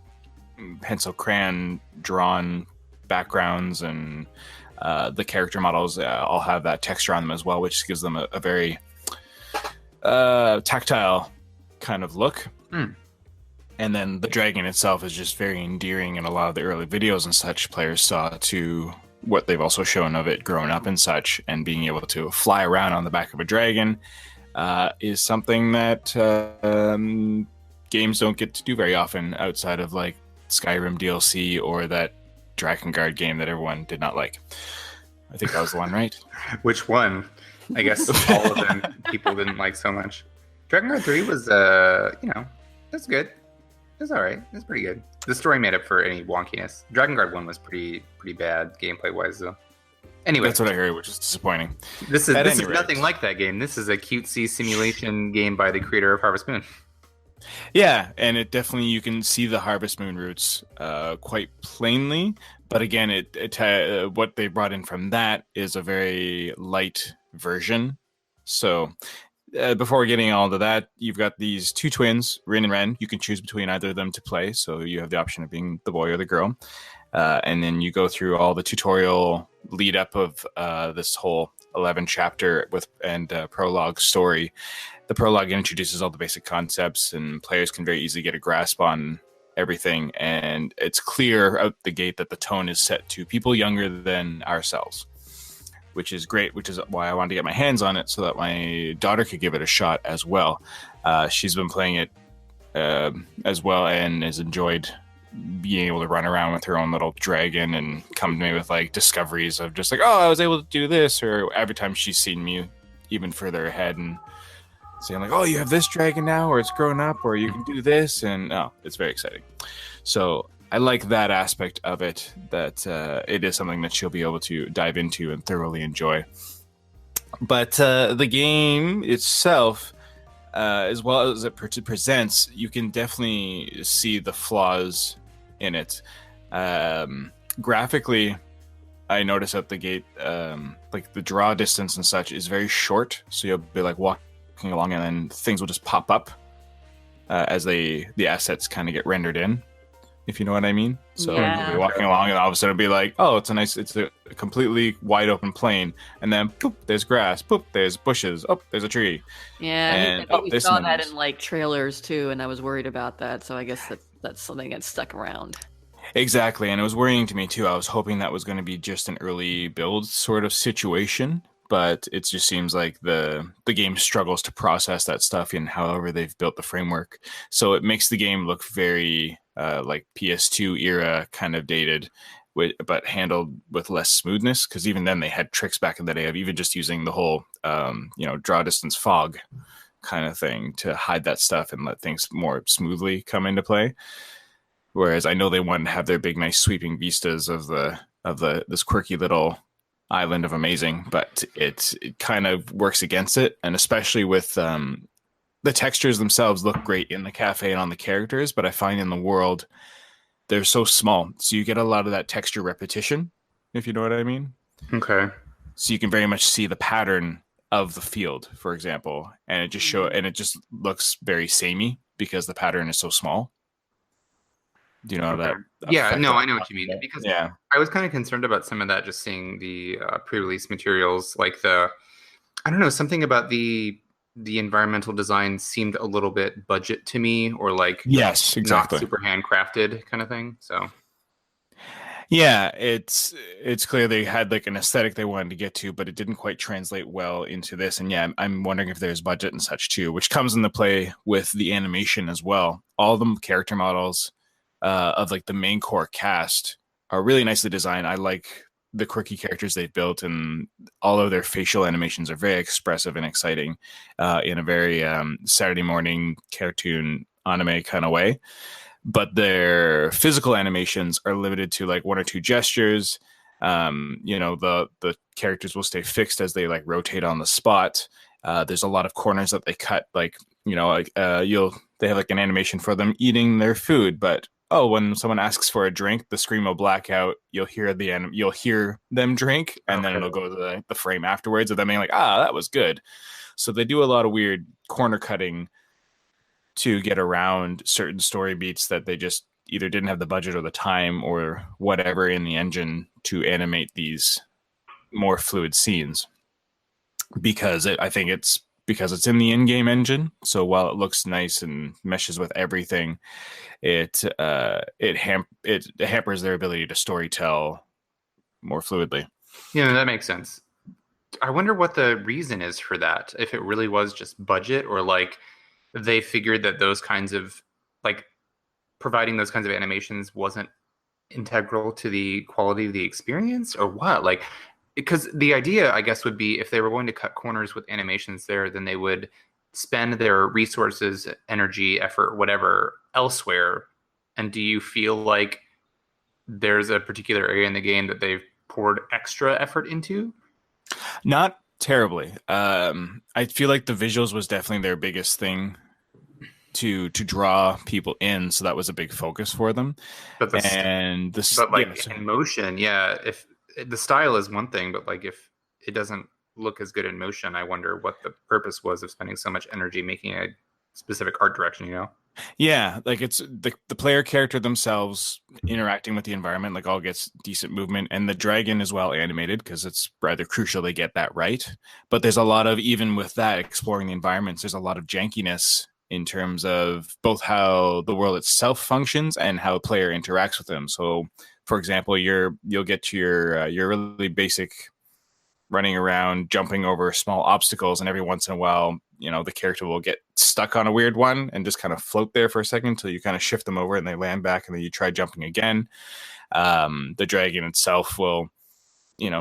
pencil crayon drawn backgrounds, and the character models all have that texture on them as well, which gives them a very tactile kind of look. And then the dragon itself is just very endearing, and a lot of the early videos and such players saw to what they've also shown of it growing up and such, and being able to fly around on the back of a dragon is something that games don't get to do very often outside of like Skyrim DLC or that Drakengard game that everyone did not like. I think that was the one, right? Which one? I guess all of them people didn't like so much. Drakengard 3 was, that's good. It's all right. It's pretty good. The story made up for any wonkiness. Drakengard 1 was pretty bad gameplay-wise, though. Anyway. That's what I heard, which is disappointing. This is nothing like that game. This is a cutesy simulation game by the creator of Harvest Moon. Yeah, and it definitely, you can see the Harvest Moon roots quite plainly. But again, what they brought in from that is a very light version. So before getting all to that, you've got these two twins, Rin and Ren. You can choose between either of them to play. So you have the option of being the boy or the girl. And then you go through all the tutorial lead up of this whole 11 chapter and prologue story. The prologue introduces all the basic concepts, and players can very easily get a grasp on everything. And it's clear out the gate that the tone is set to people younger than ourselves, which is great, which is why I wanted to get my hands on it so that my daughter could give it a shot as well. She's been playing it as well and has enjoyed being able to run around with her own little dragon and come to me with like discoveries of just like, oh, I was able to do this, or every time she's seen me even further ahead and saying like, oh, you have this dragon now, or it's grown up, or you can do this, and it's very exciting. So I like that aspect of it, that it is something that she'll be able to dive into and thoroughly enjoy. But the game itself, as well as it presents, you can definitely see the flaws in it. Graphically, I notice at the gate, like the draw distance and such is very short, so you'll be like walking along and then things will just pop up as the assets kind of get rendered in, if you know what I mean. So Yeah. you'll be walking along and all of a sudden it'll be like, oh, it's a completely wide open plain, and then poop, there's grass, poop, there's bushes, oh, there's a tree. Yeah, And, I think we there's saw some that enemies. in like trailers too, and I was worried about that. So I guess that's something that stuck around. Exactly, and it was worrying to me too. I was hoping that was going to be just an early build sort of situation, but it just seems like the game struggles to process that stuff in however they've built the framework. So it makes the game look very like PS2 era kind of dated, but handled with less smoothness. Because even then, they had tricks back in the day of even just using the whole draw distance fog kind of thing to hide that stuff and let things more smoothly come into play. Whereas I know they want to have their big, nice sweeping vistas of this quirky little island of amazing, but it kind of works against it, and especially with the textures themselves look great in the cafe and on the characters, but I find in the world they're so small, so you get a lot of that texture repetition, if you know what I mean. Okay. So you can very much see the pattern of the field, for example, and it just looks very samey because the pattern is so small. Do you know Okay. that? Yeah, effect no, that I I'm know what talking you mean. about? Because Yeah. I was kind of concerned about some of that, just seeing the pre-release materials, like I don't know, something about the environmental design seemed a little bit budget to me, or like Yes, not exactly. super handcrafted kind of thing. So Yeah, it's clear they had like an aesthetic they wanted to get to, but it didn't quite translate well into this. And yeah, I'm wondering if there's budget and such too, which comes into play with the animation as well. All the character models of like the main core cast are really nicely designed. I like the quirky characters they've built, and all of their facial animations are very expressive and exciting in a very Saturday morning cartoon anime kind of way. But their physical animations are limited to like one or two gestures. The characters will stay fixed as they like rotate on the spot. There's a lot of corners that they cut, like they have like an animation for them eating their food, but when someone asks for a drink, the screen will black out. You'll hear them drink, and then it'll go to the frame afterwards of them being like, that was good. So they do a lot of weird corner cutting to get around certain story beats that they just either didn't have the budget or the time or whatever in the engine to animate these more fluid scenes. I think it's because it's in the in-game engine. So while it looks nice and meshes with everything, it hampers their ability to storytell more fluidly. yeah, that makes sense. I wonder what the reason is for that. If it really was just budget, or like they figured that those kinds of like providing those kinds of animations wasn't integral to the quality of the experience, or what? Like, because the idea, I guess, would be if they were going to cut corners with animations there, then they would spend their resources, energy, effort, whatever, elsewhere. And do you feel like there's a particular area in the game that they've poured extra effort into? Not terribly. I feel like the visuals was definitely their biggest thing to draw people in, so that was a big focus for them. But in motion, yeah. If the style is one thing, but like if it doesn't look as good in motion, I wonder what the purpose was of spending so much energy making a specific art direction. Yeah, like it's the player character themselves interacting with the environment, like all gets decent movement, and the dragon is well animated because it's rather crucial they get that right. But there's a lot of, even with that, exploring the environments, there's a lot of jankiness in terms of both how the world itself functions and how a player interacts with them. So, for example, you'll get to your really basic running around, jumping over small obstacles, and every once in a while, the character will get stuck on a weird one and just kind of float there for a second until you kind of shift them over and they land back, and then you try jumping again. The dragon itself will,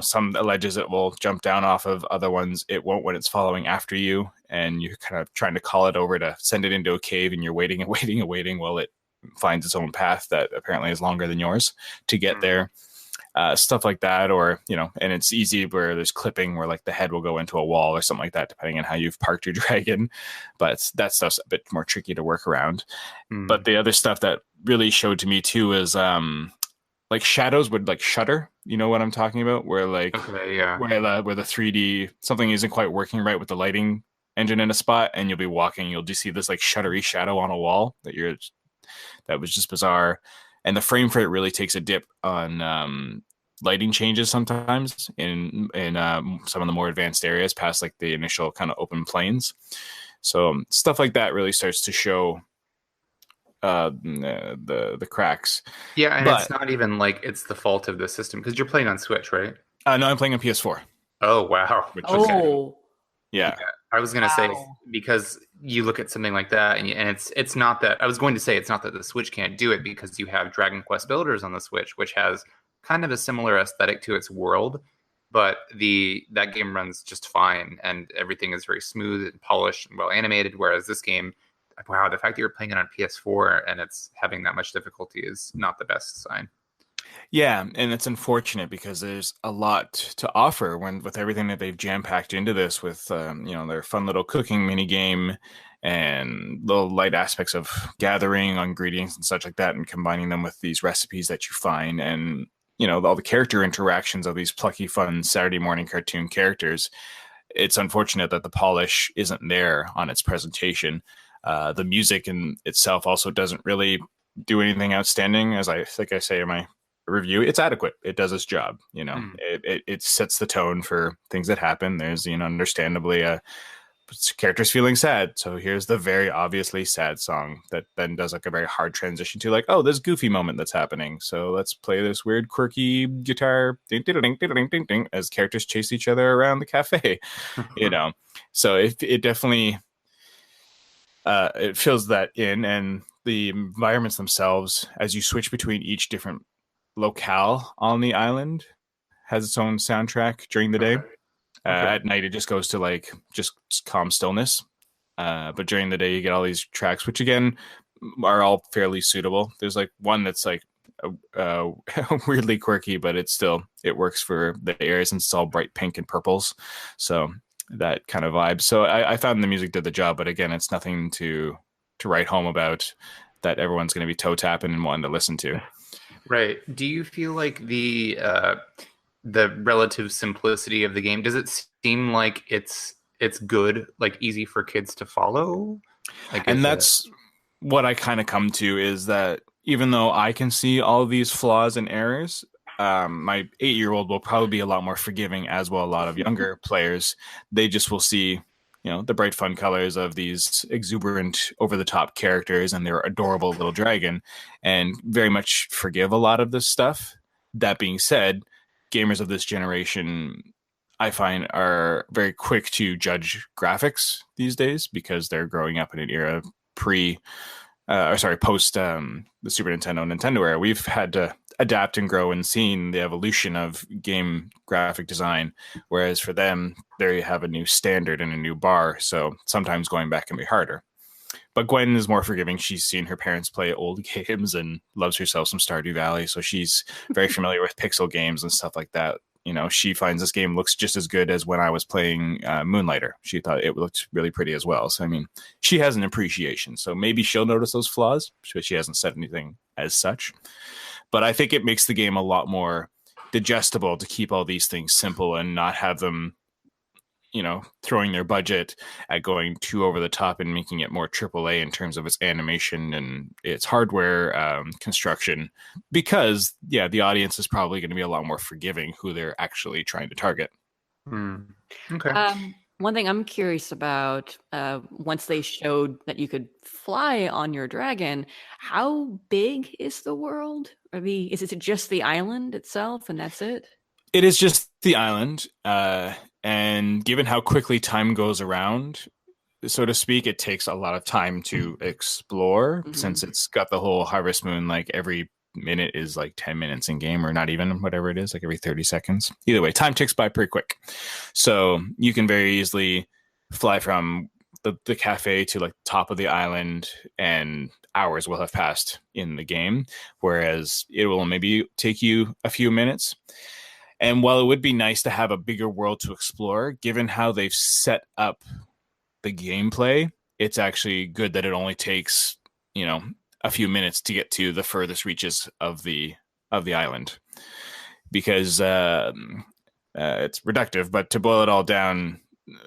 some ledges it will jump down off of, other ones it won't when it's following after you, and you're kind of trying to call it over to send it into a cave, and you're waiting and waiting and waiting while it finds its own path that apparently is longer than yours to get there. Stuff like that, or and it's easy where there's clipping where like the head will go into a wall or something like that, depending on how you've parked your dragon. But that stuff's a bit more tricky to work around. But the other stuff that really showed to me too is like shadows would like shutter. You know what I'm talking about? Where like where the 3D something isn't quite working right with the lighting engine in a spot, and you'll be walking, you'll just see this like shuttery shadow on a wall that was just bizarre. And the frame for it really takes a dip on lighting changes sometimes in some of the more advanced areas past like the initial kind of open plains. So stuff like that really starts to show the cracks. Yeah, and it's not even like it's the fault of the system because you're playing on Switch, right? No, I'm playing on PS4. Oh wow. Yeah. I was gonna say because you look at something like that, and it's not that I was going to say it's not that the Switch can't do it because you have Dragon Quest Builders on the Switch, which has kind of a similar aesthetic to its world, but that game runs just fine, and everything is very smooth and polished and well animated. Whereas this game, wow, the fact that you're playing it on PS4 and it's having that much difficulty is not the best sign. Yeah, and it's unfortunate because there's a lot to offer with everything that they've jam-packed into this with their fun little cooking mini game and little light aspects of gathering ingredients and such like that and combining them with these recipes that you find and all the character interactions of these plucky, fun Saturday morning cartoon characters. It's unfortunate that the polish isn't there on its presentation. The music in itself also doesn't really do anything outstanding. As I think I say in my review, it's adequate. It does its job. It sets the tone for things that happen. There's understandably characters feeling sad, so here's the very obviously sad song that then does like a very hard transition to like, oh, this goofy moment that's happening, so let's play this weird quirky guitar ding ding ding ding ding ding as characters chase each other around the cafe. So it definitely it fills that in, and the environments themselves as you switch between each different locale on the island has its own soundtrack during the day. At night it just goes to like just calm stillness, but during the day you get all these tracks which again are all fairly suitable. There's like one that's like weirdly quirky, but it works for the areas, and it's all bright pink and purples, so that kind of vibe. So I found the music did the job, but again, it's nothing to write home about that everyone's going to be toe tapping and wanting to listen to. Right. Do you feel like the relative simplicity of the game, does it seem like it's good, like easy for kids to follow? And that's what I kind of come to, is that even though I can see all of these flaws and errors, my 8-year-old will probably be a lot more forgiving, as will a lot of younger players. They just will see the bright fun colors of these exuberant over the top characters and their adorable little dragon, and very much forgive a lot of this stuff. That being said, gamers of this generation, I find, are very quick to judge graphics these days because they're growing up in an era post the Super Nintendo era. We've had to adapt and grow and seen the evolution of game graphic design, whereas for them, they have a new standard and a new bar, so sometimes going back can be harder. But Gwen is more forgiving. She's seen her parents play old games and loves herself some Stardew Valley, so she's very familiar with pixel games and stuff like that. She finds this game looks just as good as when I was playing Moonlighter. She thought it looked really pretty as well. So, she has an appreciation. So maybe she'll notice those flaws, but she hasn't said anything as such. But I think it makes the game a lot more digestible to keep all these things simple and not have them, throwing their budget at going too over the top and making it more AAA in terms of its animation and its hardware construction. Because, the audience is probably going to be a lot more forgiving who they're actually trying to target. Okay. One thing I'm curious about, once they showed that you could fly on your dragon, how big is the world? Is it just the island itself and that's it? It is just the island. And given how quickly time goes around, so to speak, it takes a lot of time to explore, since it's got the whole Harvest Moon, like every minute is like 10 minutes in game, or not even, whatever it is, like every 30 seconds. Either way, time ticks by pretty quick. So you can very easily fly from the cafe to like the top of the island, and hours will have passed in the game, whereas it will maybe take you a few minutes. And while it would be nice to have a bigger world to explore, given how they've set up the gameplay, it's actually good that it only takes, a few minutes to get to the furthest reaches of the island, because it's reductive. But to boil it all down,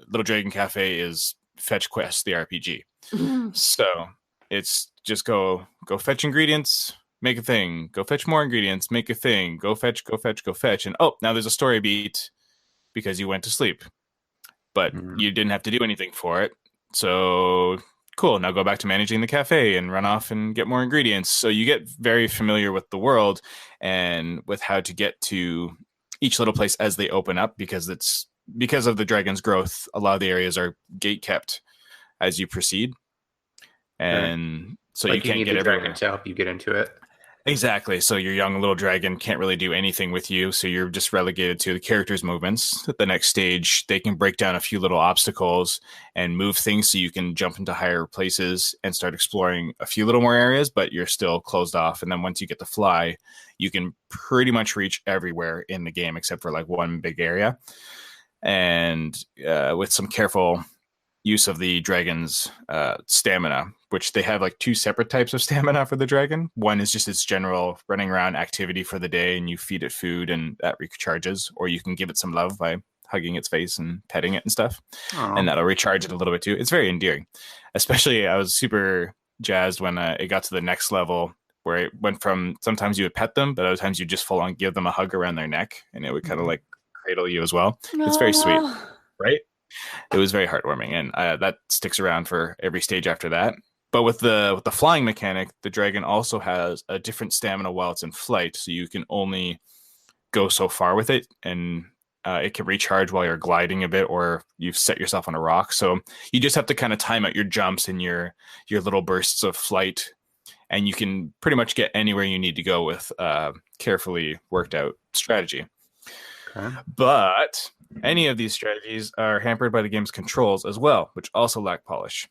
Little Dragon Cafe is Fetch Quest, the RPG. So it's just go fetch ingredients, make a thing, go fetch more ingredients, make a thing, go fetch, and oh, now there's a story beat because you went to sleep, but you didn't have to do anything for it. So cool, now go back to managing the cafe and run off and get more ingredients. So you get very familiar with the world and with how to get to each little place as they open up, because of the dragon's growth, a lot of the areas are gate kept as you proceed. And so like you can't need get the everywhere. dragon to help you get into it. Exactly. So your young little dragon can't really do anything with you. So you're just relegated to the character's movements. At the next stage, they can break down a few little obstacles and move things so you can jump into higher places and start exploring a few little more areas, but you're still closed off. And then once you get to fly, you can pretty much reach everywhere in the game except for like one big area. And with some careful use of the dragon's stamina, which they have like two separate types of stamina for the dragon. One is just its general running around activity for the day, and you feed it food and that recharges, or you can give it some love by hugging its face and petting it and stuff. Aww. And that'll recharge it a little bit too. It's very endearing. Especially I was super jazzed when it got to the next level, where it went from sometimes you would pet them, but other times you just full on give them a hug around their neck, and it would kind of like cradle you as well. It's very sweet, right? It was very heartwarming, and that sticks around for every stage after that. But with the flying mechanic, the dragon also has a different stamina while it's in flight, so you can only go so far with it, and it can recharge while you're gliding a bit, or you've set yourself on a rock. So you just have to kind of time out your jumps and your little bursts of flight, and you can pretty much get anywhere you need to go with carefully worked out strategy. Okay. But any of these strategies are hampered by the game's controls as well, which also lack polish,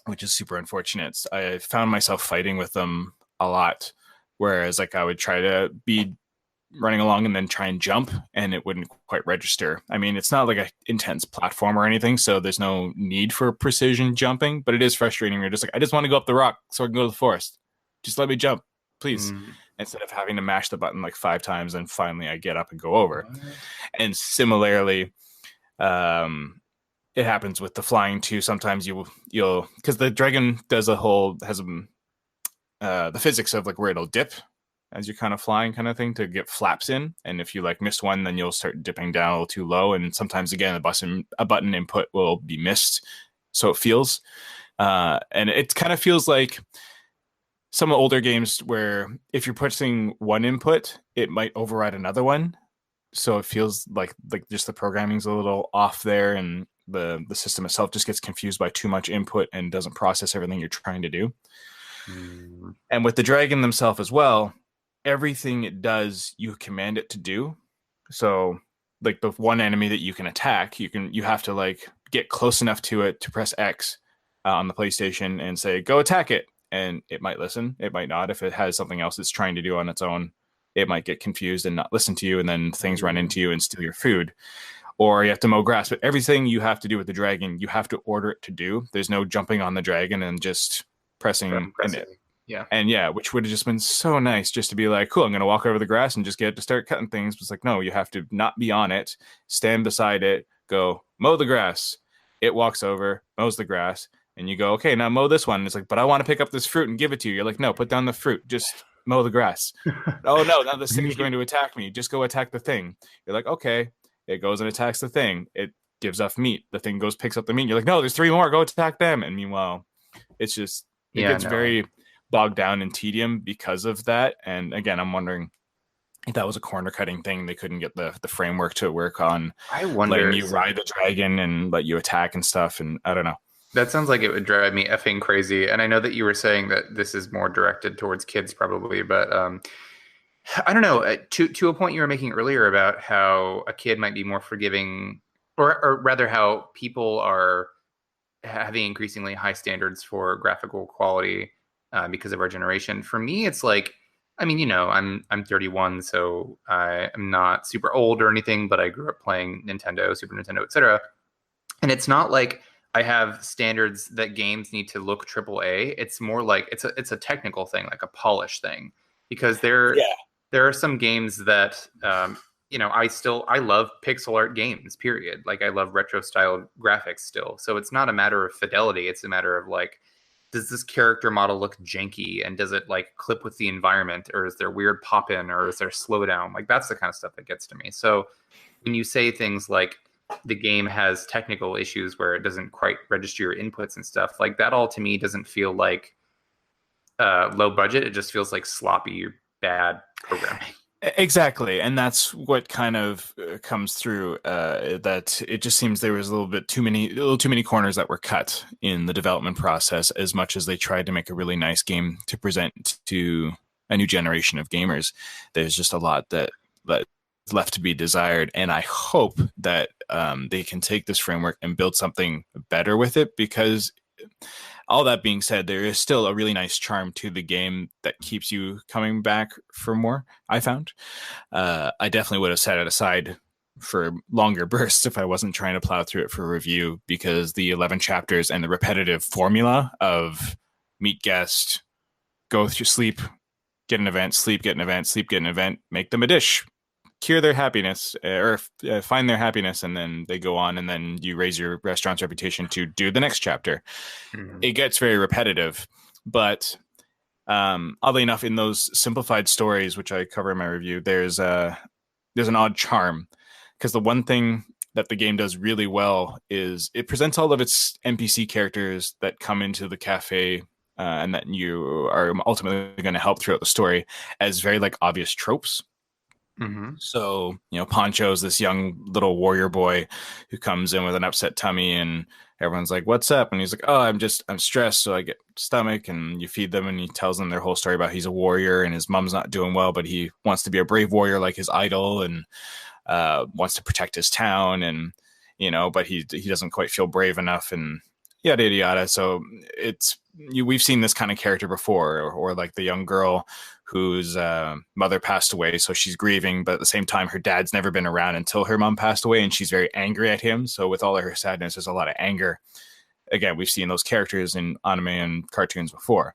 which is super unfortunate. I found myself fighting with them a lot, whereas like I would try to be running along and then try and jump, and it wouldn't quite register. I mean, it's not like an intense platform or anything, so there's no need for precision jumping, but it is frustrating. You're just like, I just want to go up the rock so I can go to the forest. Just let me jump, please. Instead of having to mash the button like 5 times, and finally I get up and go over. And similarly, it happens with the flying too. Sometimes you'll because the dragon has the physics of like where it'll dip as you're kind of flying kind of thing to get flaps in. And if you like miss one, then you'll start dipping down a little too low. And sometimes again, a button input will be missed. So it feels, and it kind of feels like some older games where if you're pushing one input, it might override another one. So it feels like just the programming's a little off there, and the system itself just gets confused by too much input and doesn't process everything you're trying to do. And with the dragon themselves as well, everything it does, you command it to do. So like the one enemy that you can attack, you have to like get close enough to it to press X on the PlayStation and say, go attack it. And it might listen, it might not. If it has something else it's trying to do on its own, it might get confused and not listen to you, and then things run into you and steal your food. Or you have to mow grass. But everything you have to do with the dragon, you have to order it to do. There's no jumping on the dragon and just pressing. Yeah. And yeah, which would have just been so nice just to be like, cool, I'm going to walk over the grass and just get it to start cutting things. But it's like, no, you have to not be on it, stand beside it, go mow the grass. It walks over, mows the grass. And you go, okay, now mow this one. And it's like, but I want to pick up this fruit and give it to you. You're like, no, put down the fruit. Just mow the grass. Oh, no, now this thing is going to attack me. Just go attack the thing. You're like, okay. It goes and attacks the thing. It gives off meat. The thing goes, picks up the meat. You're like, no, there's 3 more. Go attack them. And meanwhile, it's just, it gets very bogged down in tedium because of that. And again, I'm wondering if that was a corner cutting thing. They couldn't get the framework to work on. I wonder, letting you ride the dragon and let you attack and stuff. And I don't know. That sounds like it would drive me effing crazy. And I know that you were saying that this is more directed towards kids probably, but I don't know. To a point you were making earlier about how a kid might be more forgiving, or rather how people are having increasingly high standards for graphical quality because of our generation. For me, it's like, I mean, I'm 31, so I'm not super old or anything, but I grew up playing Nintendo, Super Nintendo, etc. And it's not like I have standards that games need to look AAA. It's more like it's a technical thing, like a polish thing, because there are some games that I love pixel art games, period. Like I love retro style graphics still. So it's not a matter of fidelity. It's a matter of like, does this character model look janky and does it like clip with the environment, or is there weird pop in, or is there slowdown? Like that's the kind of stuff that gets to me. So when you say things like the game has technical issues where it doesn't quite register your inputs and stuff, like that all to me doesn't feel like low budget. It just feels like sloppy, bad programming. Exactly, and that's what kind of comes through. That it just seems there was a little too many corners that were cut in the development process. As much as they tried to make a really nice game to present to a new generation of gamers, there's just a lot that left to be desired. And I hope that they can take this framework and build something better with it, because all that being said, there is still a really nice charm to the game that keeps you coming back for more, I found. I definitely would have set it aside for longer bursts if I wasn't trying to plow through it for review, because the 11 chapters and the repetitive formula of meet guest, go through, sleep, get an event, sleep, get an event, sleep, get an event, make them a dish, cure their happiness, or find their happiness, and then they go on, and then you raise your restaurant's reputation to do the next chapter. Mm-hmm. It gets very repetitive, but oddly enough, in those simplified stories, which I cover in my review, there's an odd charm, because the one thing that the game does really well is it presents all of its NPC characters that come into the cafe and that you are ultimately going to help throughout the story as very like obvious tropes. Mm-hmm. So, Poncho's this young little warrior boy who comes in with an upset tummy, and everyone's like, "What's up?" And he's like, "Oh, I'm stressed, so I get stomach." And you feed them, and he tells them their whole story about he's a warrior and his mom's not doing well, but he wants to be a brave warrior like his idol, and wants to protect his town, and but he doesn't quite feel brave enough, and yada yada yada. So we've seen this kind of character before, or like the young girl whose mother passed away, so she's grieving, but at the same time her dad's never been around until her mom passed away, and she's very angry at him. So with all of her sadness, there's a lot of anger. Again, we've seen those characters in anime and cartoons before,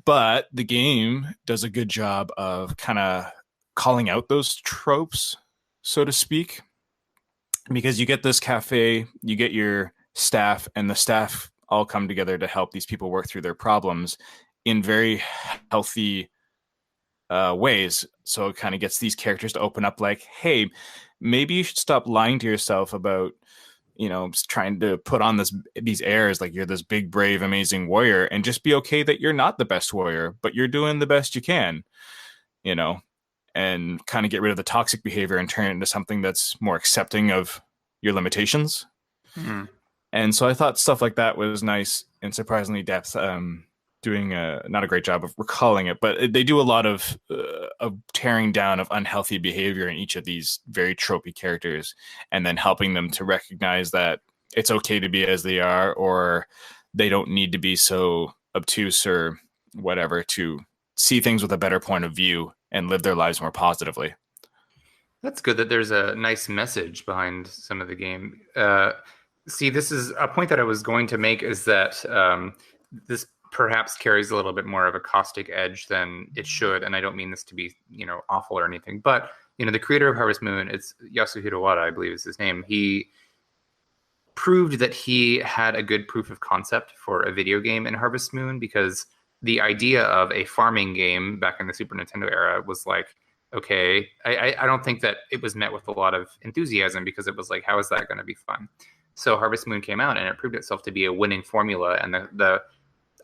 but the game does a good job of kind of calling out those tropes, so to speak, because you get this cafe, you get your staff, and the staff all come together to help these people work through their problems in very healthy ways. So it kind of gets these characters to open up like, hey, maybe you should stop lying to yourself about, trying to put on these airs like you're this big, brave, amazing warrior, and just be okay that you're not the best warrior, but you're doing the best you can, and kind of get rid of the toxic behavior and turn it into something that's more accepting of your limitations. Mm-hmm. And so I thought stuff like that was nice and surprisingly depth. Doing not a great job of recalling it, but they do a lot of tearing down of unhealthy behavior in each of these very tropey characters, and then helping them to recognize that it's okay to be as they are, or they don't need to be so obtuse or whatever to see things with a better point of view and live their lives more positively. That's good that there's a nice message behind some of the game. See, this is a point that I was going to make, is that this perhaps carries a little bit more of a caustic edge than it should. And I don't mean this to be, awful or anything, but, the creator of Harvest Moon, it's Yasuhiro Wada, I believe is his name. He proved that he had a good proof of concept for a video game in Harvest Moon, because the idea of a farming game back in the Super Nintendo era was like, okay, I don't think that it was met with a lot of enthusiasm, because it was like, how is that going to be fun? So Harvest Moon came out, and it proved itself to be a winning formula, and the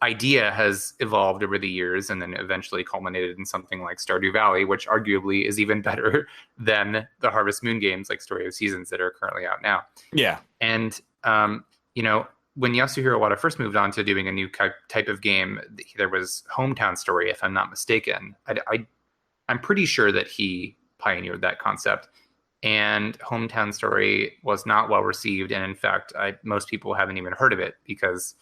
idea has evolved over the years, and then eventually culminated in something like Stardew Valley, which arguably is even better than the Harvest Moon games like Story of Seasons that are currently out now. Yeah. And, when Yasuhiro Wada first moved on to doing a new type of game, there was Hometown Story, if I'm not mistaken. I'm pretty sure that he pioneered that concept. And Hometown Story was not well received. And in fact, most people haven't even heard of it, because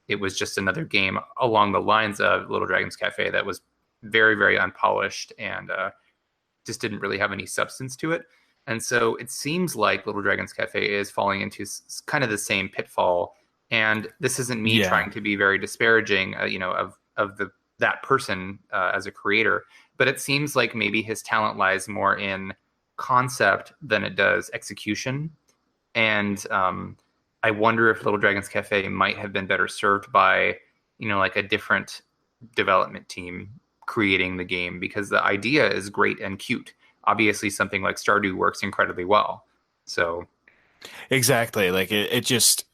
it was just another game along the lines of Little Dragon's Cafe that was very, very unpolished and just didn't really have any substance to it. And so it seems like Little Dragon's Cafe is falling into kind of the same pitfall. And this isn't me trying to be very disparaging, of that person as a creator, but it seems like maybe his talent lies more in concept than it does execution. And I wonder if Little Dragons Cafe might have been better served by, like a different development team creating the game, because the idea is great and cute. Obviously, something like Stardew works incredibly well. So Exactly. Like it just,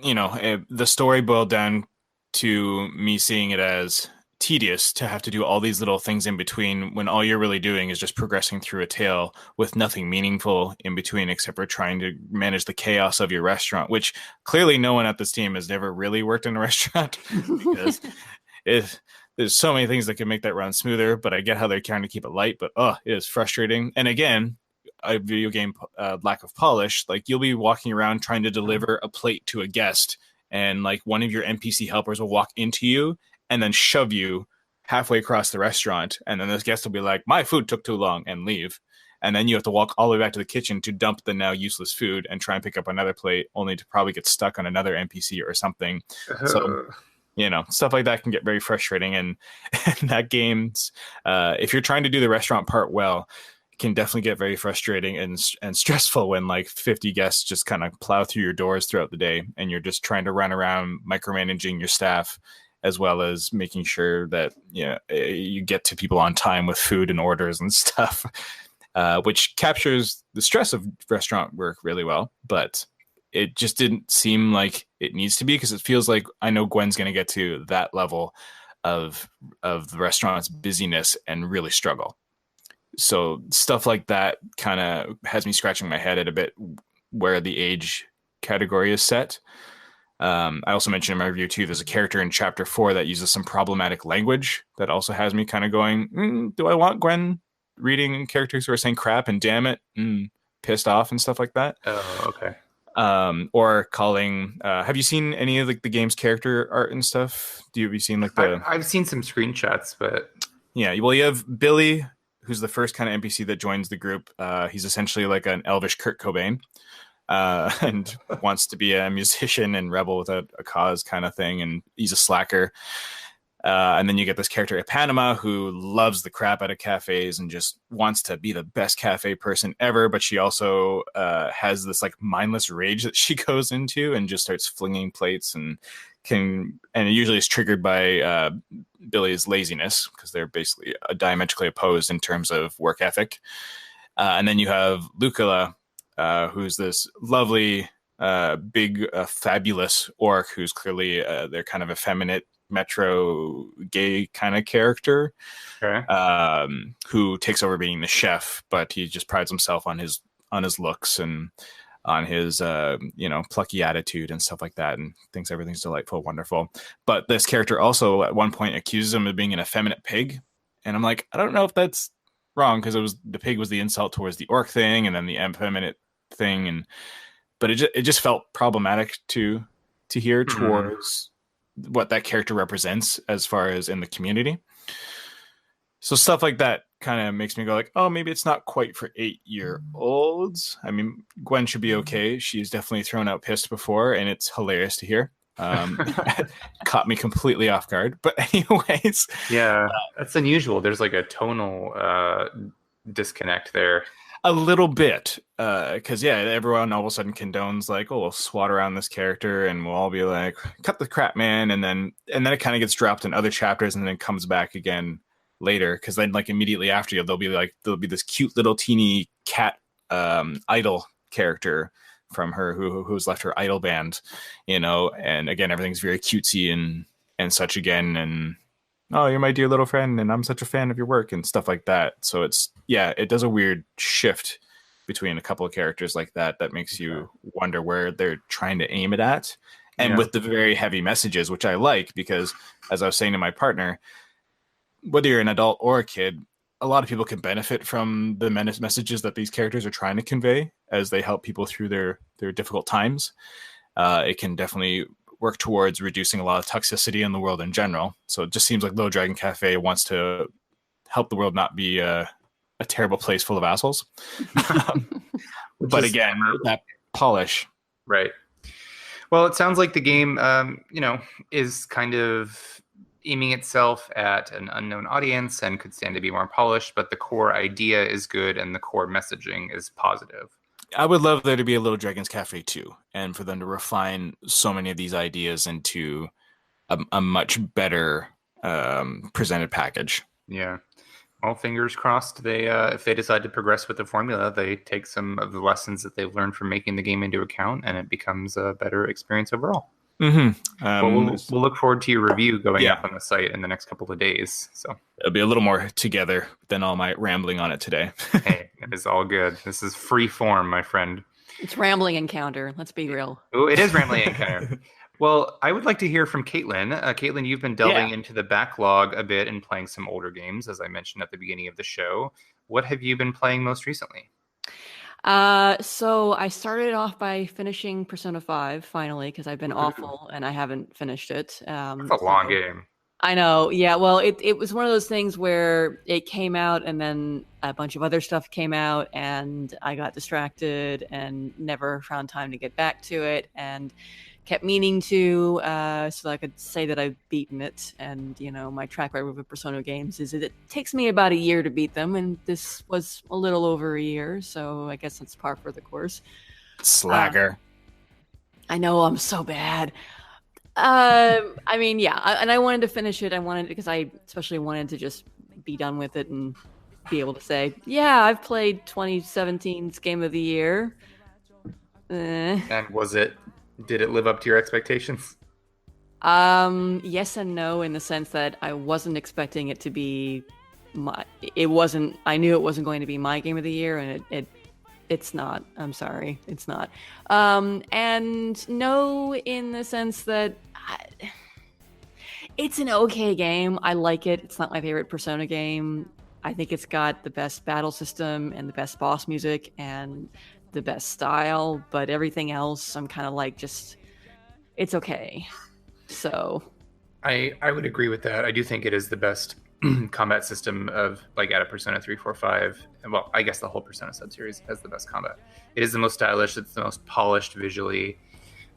the story boiled down to me seeing it as tedious to have to do all these little things in between when all you're really doing is just progressing through a tale with nothing meaningful in between except for trying to manage the chaos of your restaurant, which clearly no one at this team has never really worked in a restaurant because there's so many things that can make that run smoother, but I get how they're trying to keep it light, but it is frustrating. And again, a video game lack of polish, like you'll be walking around trying to deliver a plate to a guest, and like one of your NPC helpers will walk into you and then shove you halfway across the restaurant, and then this guest will be like, my food took too long, and leave. And then you have to walk all the way back to the kitchen to dump the now useless food and try and pick up another plate, only to probably get stuck on another NPC or something. So stuff like that can get very frustrating. And that game's, if you're trying to do the restaurant part well, can definitely get very frustrating and stressful when like 50 guests just kind of plow through your doors throughout the day, and you're just trying to run around micromanaging your staff, as well as making sure that you get to people on time with food and orders and stuff, which captures the stress of restaurant work really well. But it just didn't seem like it needs to be, because it feels like I know Gwen's going to get to that level of the restaurant's busyness and really struggle. So stuff like that kind of has me scratching my head at a bit where the age category is set. I also mentioned in my review too, there's a character in chapter 4 that uses some problematic language that also has me kind of going, do I want Gwen reading characters who are saying crap and damn it and pissed off and stuff like that? Oh, okay. Or calling, have you seen any of like the game's character art and stuff? Have you seen like I've seen some screenshots, but yeah, well, you have Billy, who's the first kind of NPC that joins the group. He's essentially like an elvish Kurt Cobain, and wants to be a musician and rebel without a cause kind of thing. And he's a slacker. And then you get this character Epanema, who loves the crap out of cafes and just wants to be the best cafe person ever. But she also has this like mindless rage that she goes into and just starts flinging plates, and it usually is triggered by Billy's laziness, because they're basically diametrically opposed in terms of work ethic. And then you have Lucilla, who's this lovely, big, fabulous orc who's clearly their kind of effeminate metro gay kind of character, who takes over being the chef, but he just prides himself on his looks and on his plucky attitude and stuff like that, and thinks everything's delightful, wonderful. But this character also at one point accuses him of being an effeminate pig, and I'm like, I don't know if that's wrong, because the pig was the insult towards the orc thing, and then the effeminate thing, but it just felt problematic to hear towards what that character represents as far as in the community. So stuff like that kind of makes me go like, oh, maybe it's not quite for 8-year-olds. I mean, Gwen should be okay. She's definitely thrown out pissed before, and it's hilarious to hear. Caught me completely off guard. But anyways. Yeah, that's unusual. There's like a tonal disconnect there. A little bit, because everyone all of a sudden condones like, oh, we'll swat around this character, and we'll all be like, cut the crap, man, and then it kind of gets dropped in other chapters, and then comes back again later, because then like immediately after you, there'll be this cute little teeny cat idol character from her who's left her idol band, and again everything's very cutesy and such again, and oh, you're my dear little friend, and I'm such a fan of your work and stuff like that. So it does a weird shift between a couple of characters like that makes you wonder where they're trying to aim it at. And with the very heavy messages, which I like, because as I was saying to my partner, whether you're an adult or a kid, a lot of people can benefit from the messages that these characters are trying to convey as they help people through their difficult times. It can definitely work towards reducing a lot of toxicity in the world in general. So it just seems like Little Dragon Cafe wants to help the world not be a terrible place full of assholes. But again, that polish. Right. Well, it sounds like the game, is kind of aiming itself at an unknown audience and could stand to be more polished, but the core idea is good and the core messaging is positive. I would love there to be a little Dragon's Cafe too, and for them to refine so many of these ideas into a much better presented package. Yeah. Well, fingers crossed. They, if they decide to progress with the formula, they take some of the lessons that they've learned from making the game into account, and it becomes a better experience overall. Mm-hmm. Well, we'll look forward to your review going up on the site in the next couple of days. So it'll be a little more together than all my rambling on it today. Hey, it is all good. This is free form, my friend. It's Rambling Encounter. Let's be real. Oh, it is Rambling Encounter. Well, I would like to hear from Caitlin. Caitlin, you've been delving into the backlog a bit and playing some older games, as I mentioned at the beginning of the show. What have you been playing most recently? So I started off by finishing Persona 5 finally, because I've been awful and I haven't finished it. That's a long game. I know. Yeah. Well, it was one of those things where it came out and then a bunch of other stuff came out and I got distracted and never found time to get back to it and kept meaning to, so that I could say that I've beaten it. And, you know, my track record with Persona games is that it takes me about a year to beat them. And this was a little over a year. So I guess that's par for the course. Slacker. I know, I'm so bad. I mean, yeah, and I wanted to finish it. I wanted, because I especially wanted to just be done with it and be able to say, yeah, I've played 2017's Game of the Year. And did it live up to your expectations? Yes and no, in the sense that I wasn't expecting it to be I knew it wasn't going to be my Game of the Year, and it's not. I'm sorry, it's not. And no, in the sense that it's an okay game. I like it. It's not my favorite Persona game. I think it's got the best battle system and the best boss music and the best style, but everything else, I'm kind of like, just, it's okay. So I would agree with that. I do think it is the best combat system of, like, out of Persona 3, 4, 5. Well, I guess the whole Persona sub-series has the best combat. It is the most stylish. It's the most polished visually.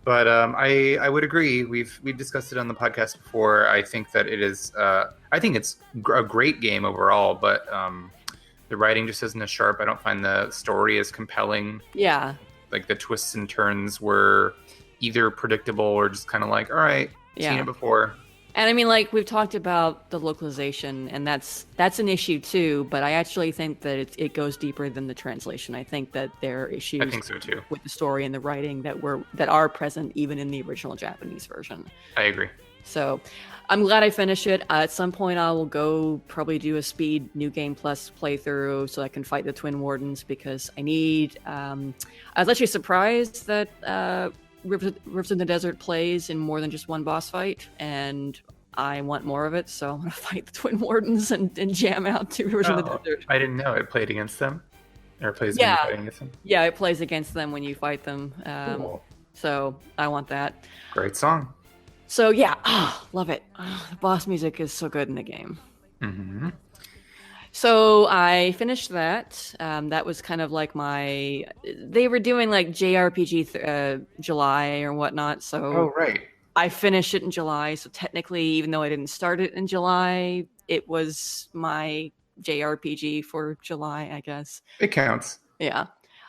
But I would agree. We've discussed it on the podcast before. I think that it is. I think it's a great game overall, but the writing just isn't as sharp. I don't find the story as compelling. Yeah. Like, the twists and turns were either predictable or just kind of like, all right, seen it before. And I mean, like, we've talked about the localization, and that's an issue too, but I actually think that it goes deeper than the translation. I think that there are issues I think so too. With the story and the writing that are present even in the original Japanese version. I agree. So I'm glad I finished it. At some point, I will go probably do a speed New Game Plus playthrough so I can fight the Twin Wardens, because I need... I was actually surprised that Rivers in the Desert plays in more than just one boss fight, and I want more of it, so I'm going to fight the Twin Wardens and jam out to Rivers in the Desert. I didn't know it played against them? Or it plays when you fight against them? Yeah, it plays against them when you fight them. Cool. So I want that. Great song. So yeah, love it. The boss music is so good in the game. Mm-hmm. So I finished that. That was kind of like they were doing like JRPG July or whatnot. So right. I finished it in July. So technically, even though I didn't start it in July, it was my JRPG for July, I guess. It counts. Yeah.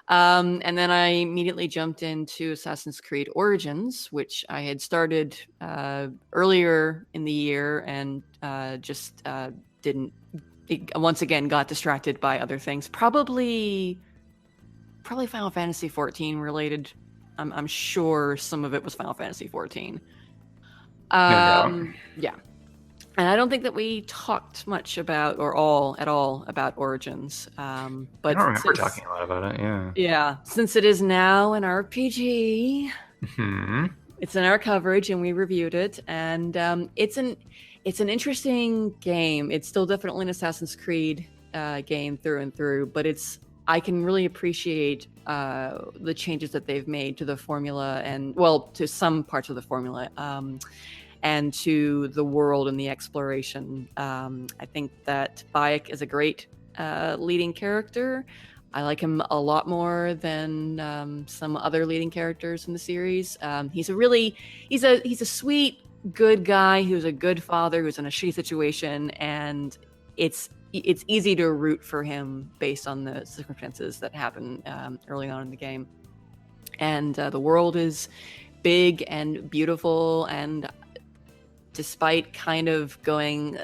And then I immediately jumped into Assassin's Creed Origins, which I had started earlier in the year and just didn't. Once again, got distracted by other things. Probably Final Fantasy 14 related. I'm sure some of it was Final Fantasy 14. Yeah. And I don't think that we talked much about, or at all about Origins. But I don't remember talking a lot about it, yeah. Yeah, since it is now an RPG, it's in our coverage and we reviewed it. And it's an interesting game. It's still definitely an Assassin's Creed game through and through, but I can really appreciate the changes that they've made to the formula and, well, to some parts of the formula. And to the world and the exploration. I think that Bayek is a great leading character. I like him a lot more than some other leading characters in the series. He's a sweet good guy who's a good father who's in a shitty situation, and it's easy to root for him based on the circumstances that happen early on in the game. And the world is big and beautiful, and despite kind of going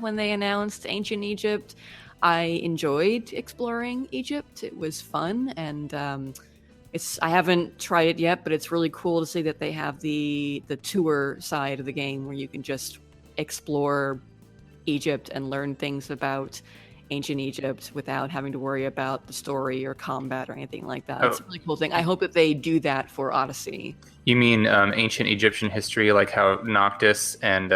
when they announced ancient Egypt, I enjoyed exploring Egypt. It was fun, and I haven't tried it yet, but it's really cool to see that they have the tour side of the game where you can just explore Egypt and learn things about ancient Egypt without having to worry about the story or combat or anything like that. It's a really cool thing. I hope that they do that for Odyssey. You mean ancient Egyptian history, like how Noctis and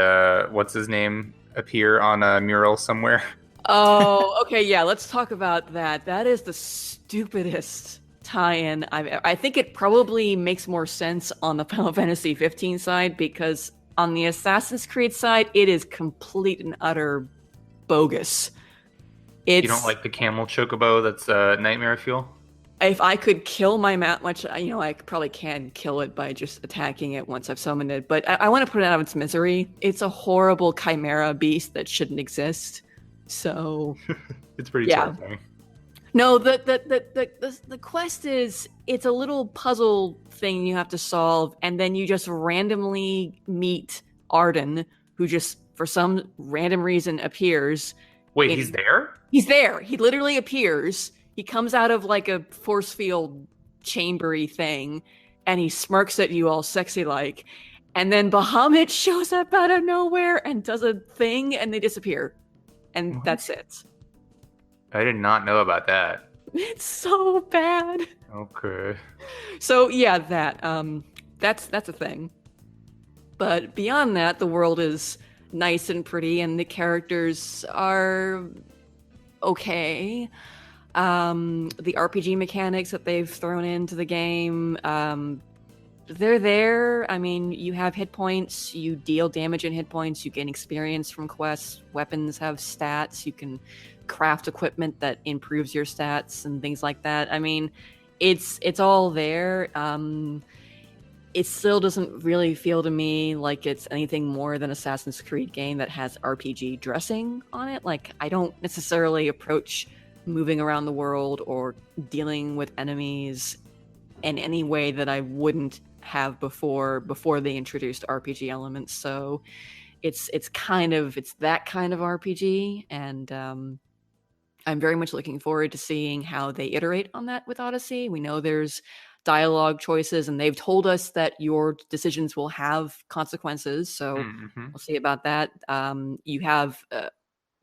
what's his name appear on a mural somewhere? Oh, okay, yeah, let's talk about that. That is the stupidest tie-in. I think it probably makes more sense on the Final Fantasy 15 side, because on the Assassin's Creed side, it is complete and utter bogus. You don't like the camel chocobo that's nightmare fuel? If I could kill my mount, which I probably can kill it by just attacking it once I've summoned it, but I want to put it out of its misery. It's a horrible chimera beast that shouldn't exist. So it's pretty terrifying. No, the quest it's a little puzzle thing you have to solve, and then you just randomly meet Arden, who just for some random reason appears. Wait, he's there? He's there. He literally appears. He comes out of like a force field chambery thing, and he smirks at you all sexy like. And then Bahamut shows up out of nowhere and does a thing, and they disappear. And that's it. I did not know about that. It's so bad. Okay. So yeah, that's a thing. But beyond that, the world is nice and pretty, and the characters are okay. The RPG mechanics that they've thrown into the game, they're there. I mean, you have hit points, you deal damage in hit points, you gain experience from quests, weapons have stats, you can craft equipment that improves your stats and things like that. I mean, it's all there. It still doesn't really feel to me like it's anything more than Assassin's Creed game that has RPG dressing on it. Like, I don't necessarily approach moving around the world or dealing with enemies in any way that I wouldn't have before they introduced RPG elements. So it's that kind of RPG, and I'm very much looking forward to seeing how they iterate on that with Odyssey. We know there's dialogue choices, and they've told us that your decisions will have consequences, so we'll see about that. You have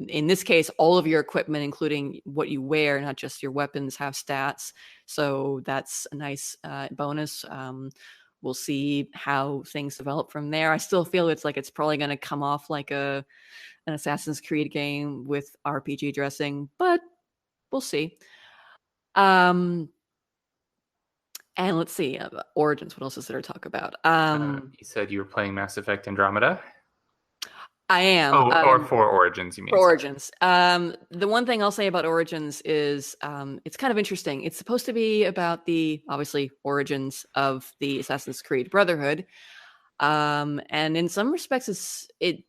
in this case, all of your equipment, including what you wear, not just your weapons, have stats. So that's a nice bonus. We'll see how things develop from there. I still feel it's probably going to come off like an Assassin's Creed game with RPG dressing, but we'll see. And let's see, Origins. What else is there to talk about? You said you were playing Mass Effect Andromeda? I am. Or for Origins, you mean? For Origins. The one thing I'll say about Origins is it's kind of interesting. It's supposed to be about the, obviously, origins of the Assassin's Creed Brotherhood. And in some respects, it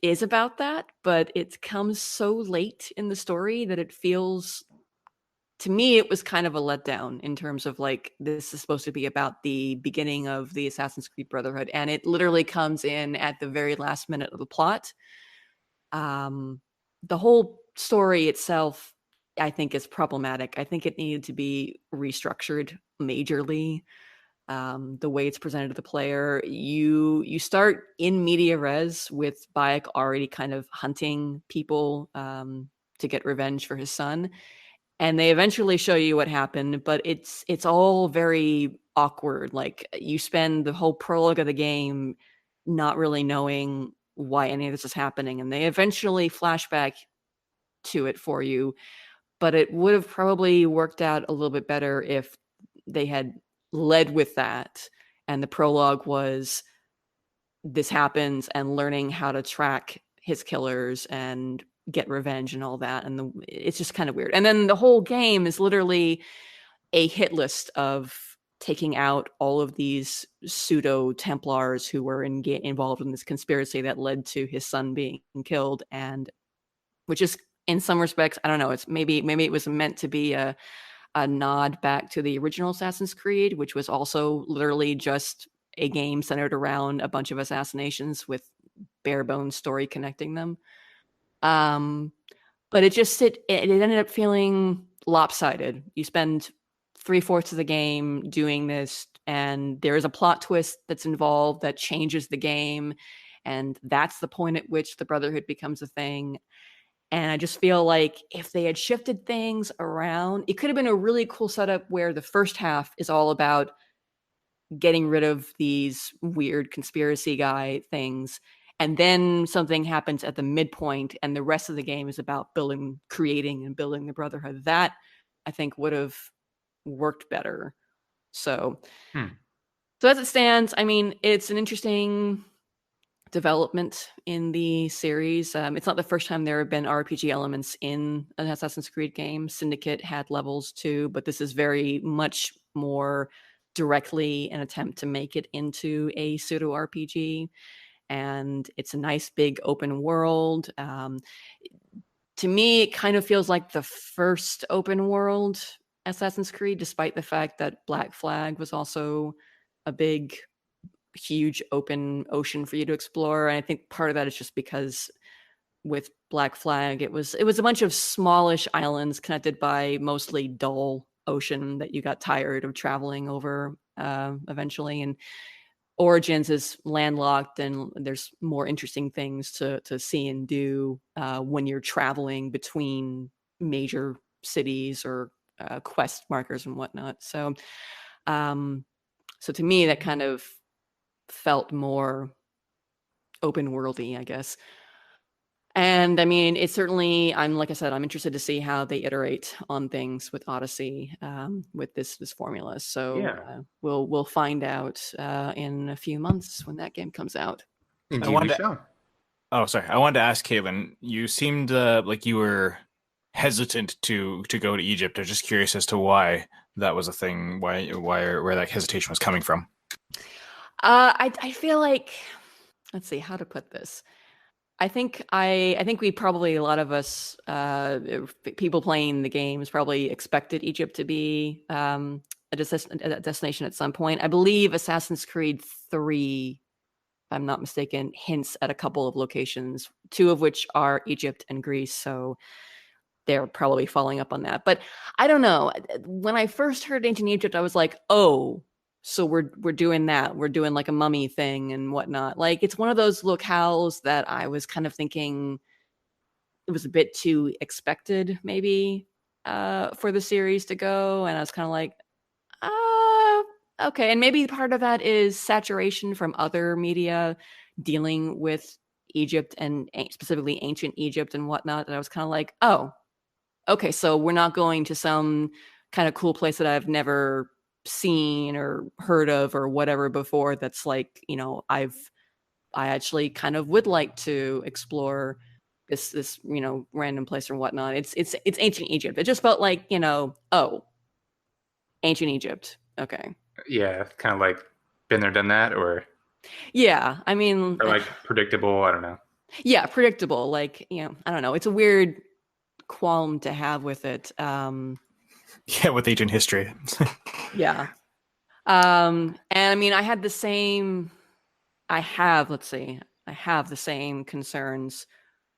is about that, but it comes so late in the story that it feels... To me, it was kind of a letdown in terms of like, this is supposed to be about the beginning of the Assassin's Creed Brotherhood, and it literally comes in at the very last minute of the plot. The whole story itself, I think, is problematic. I think it needed to be restructured majorly. The way it's presented to the player, you start in media res with Bayek already kind of hunting people to get revenge for his son. And they eventually show you what happened, but it's all very awkward. Like, you spend the whole prologue of the game not really knowing why any of this is happening, and they eventually flash back to it for you. But it would have probably worked out a little bit better if they had led with that, and the prologue was this happens and learning how to track his killers and get revenge and all that, and it's just kind of weird. And then the whole game is literally a hit list of taking out all of these pseudo Templars who were involved in this conspiracy that led to his son being killed, and which is in some respects, I don't know, it's maybe it was meant to be a nod back to the original Assassin's Creed, which was also literally just a game centered around a bunch of assassinations with bare bones story connecting them. But it ended up feeling lopsided. You spend 3/4 of the game doing this, and there is a plot twist that's involved that changes the game, and that's the point at which the Brotherhood becomes a thing. And I just feel like if they had shifted things around, it could have been a really cool setup where the first half is all about getting rid of these weird conspiracy guy things. And then something happens at the midpoint, and the rest of the game is about creating and building the Brotherhood. That, I think, would have worked better. So as it stands, I mean, it's an interesting development in the series. It's not the first time there have been RPG elements in an Assassin's Creed game. Syndicate had levels too, but this is very much more directly an attempt to make it into a pseudo RPG. And it's a nice big open world. To me, it kind of feels like the first open world Assassin's Creed, despite the fact that Black Flag was also a big, huge open ocean for you to explore. And I think part of that is just because with Black Flag, it was a bunch of smallish islands connected by mostly dull ocean that you got tired of traveling over eventually. And Origins is landlocked, and there's more interesting things to see and do when you're traveling between major cities or quest markers and whatnot. So to me, that kind of felt more open worldy, I guess. And I mean, it's certainly, like I said, I'm interested to see how they iterate on things with Odyssey, with this formula. So we'll find out in a few months when that game comes out. Indeed, we shall. Oh, sorry. I wanted to ask Caitlin, you seemed like you were hesitant to go to Egypt. I was just curious as to why that was a thing, where that hesitation was coming from. I feel like, let's see how to put this. I think we probably, a lot of us people playing the games probably expected Egypt to be a destination at some point. I believe Assassin's Creed 3, if I'm not mistaken, hints at a couple of locations, 2 of which are Egypt and Greece. So they're probably following up on that. But I don't know. When I first heard Ancient Egypt, I was like, oh, so we're doing that. We're doing like a mummy thing and whatnot. Like, it's one of those locales that I was kind of thinking it was a bit too expected, maybe, for the series to go. And I was kind of like, okay. And maybe part of that is saturation from other media dealing with Egypt and specifically ancient Egypt and whatnot. And I was kind of like, oh, okay. So we're not going to some kind of cool place that I've never seen or heard of or whatever before. That's like, I actually kind of would like to explore this random place or whatnot. It's ancient Egypt. It just felt like, oh, ancient Egypt. Okay. Yeah, kind of like been there, done that, or yeah, I mean, or like predictable. I don't know. Yeah, predictable. Like, I don't know. It's a weird qualm to have with it. Yeah, with ancient history. Yeah. And I mean, I have the same concerns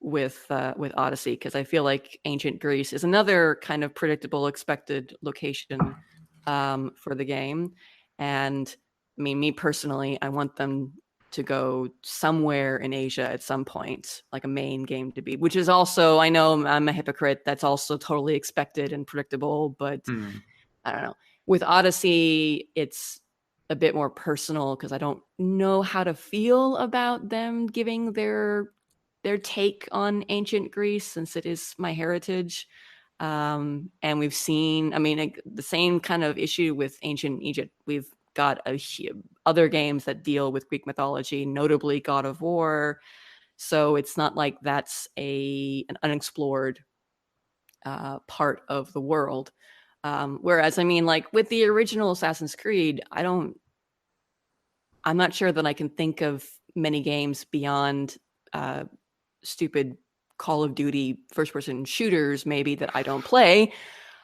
with Odyssey, because I feel like ancient Greece is another kind of predictable, expected location for the game. And I mean, me personally, I want them to go somewhere in Asia at some point, like a main game to be, which is also, I know I'm a hypocrite, that's also totally expected and predictable, but I don't know. With Odyssey, it's a bit more personal because I don't know how to feel about them giving their take on ancient Greece, since it is my heritage. And we've seen, I mean, the same kind of issue with ancient Egypt. We've got other games that deal with Greek mythology, notably God of War. So it's not like that's an unexplored part of the world. Whereas, I mean, like with the original Assassin's Creed, I'm not sure that I can think of many games beyond stupid Call of Duty first-person shooters, maybe that I don't play,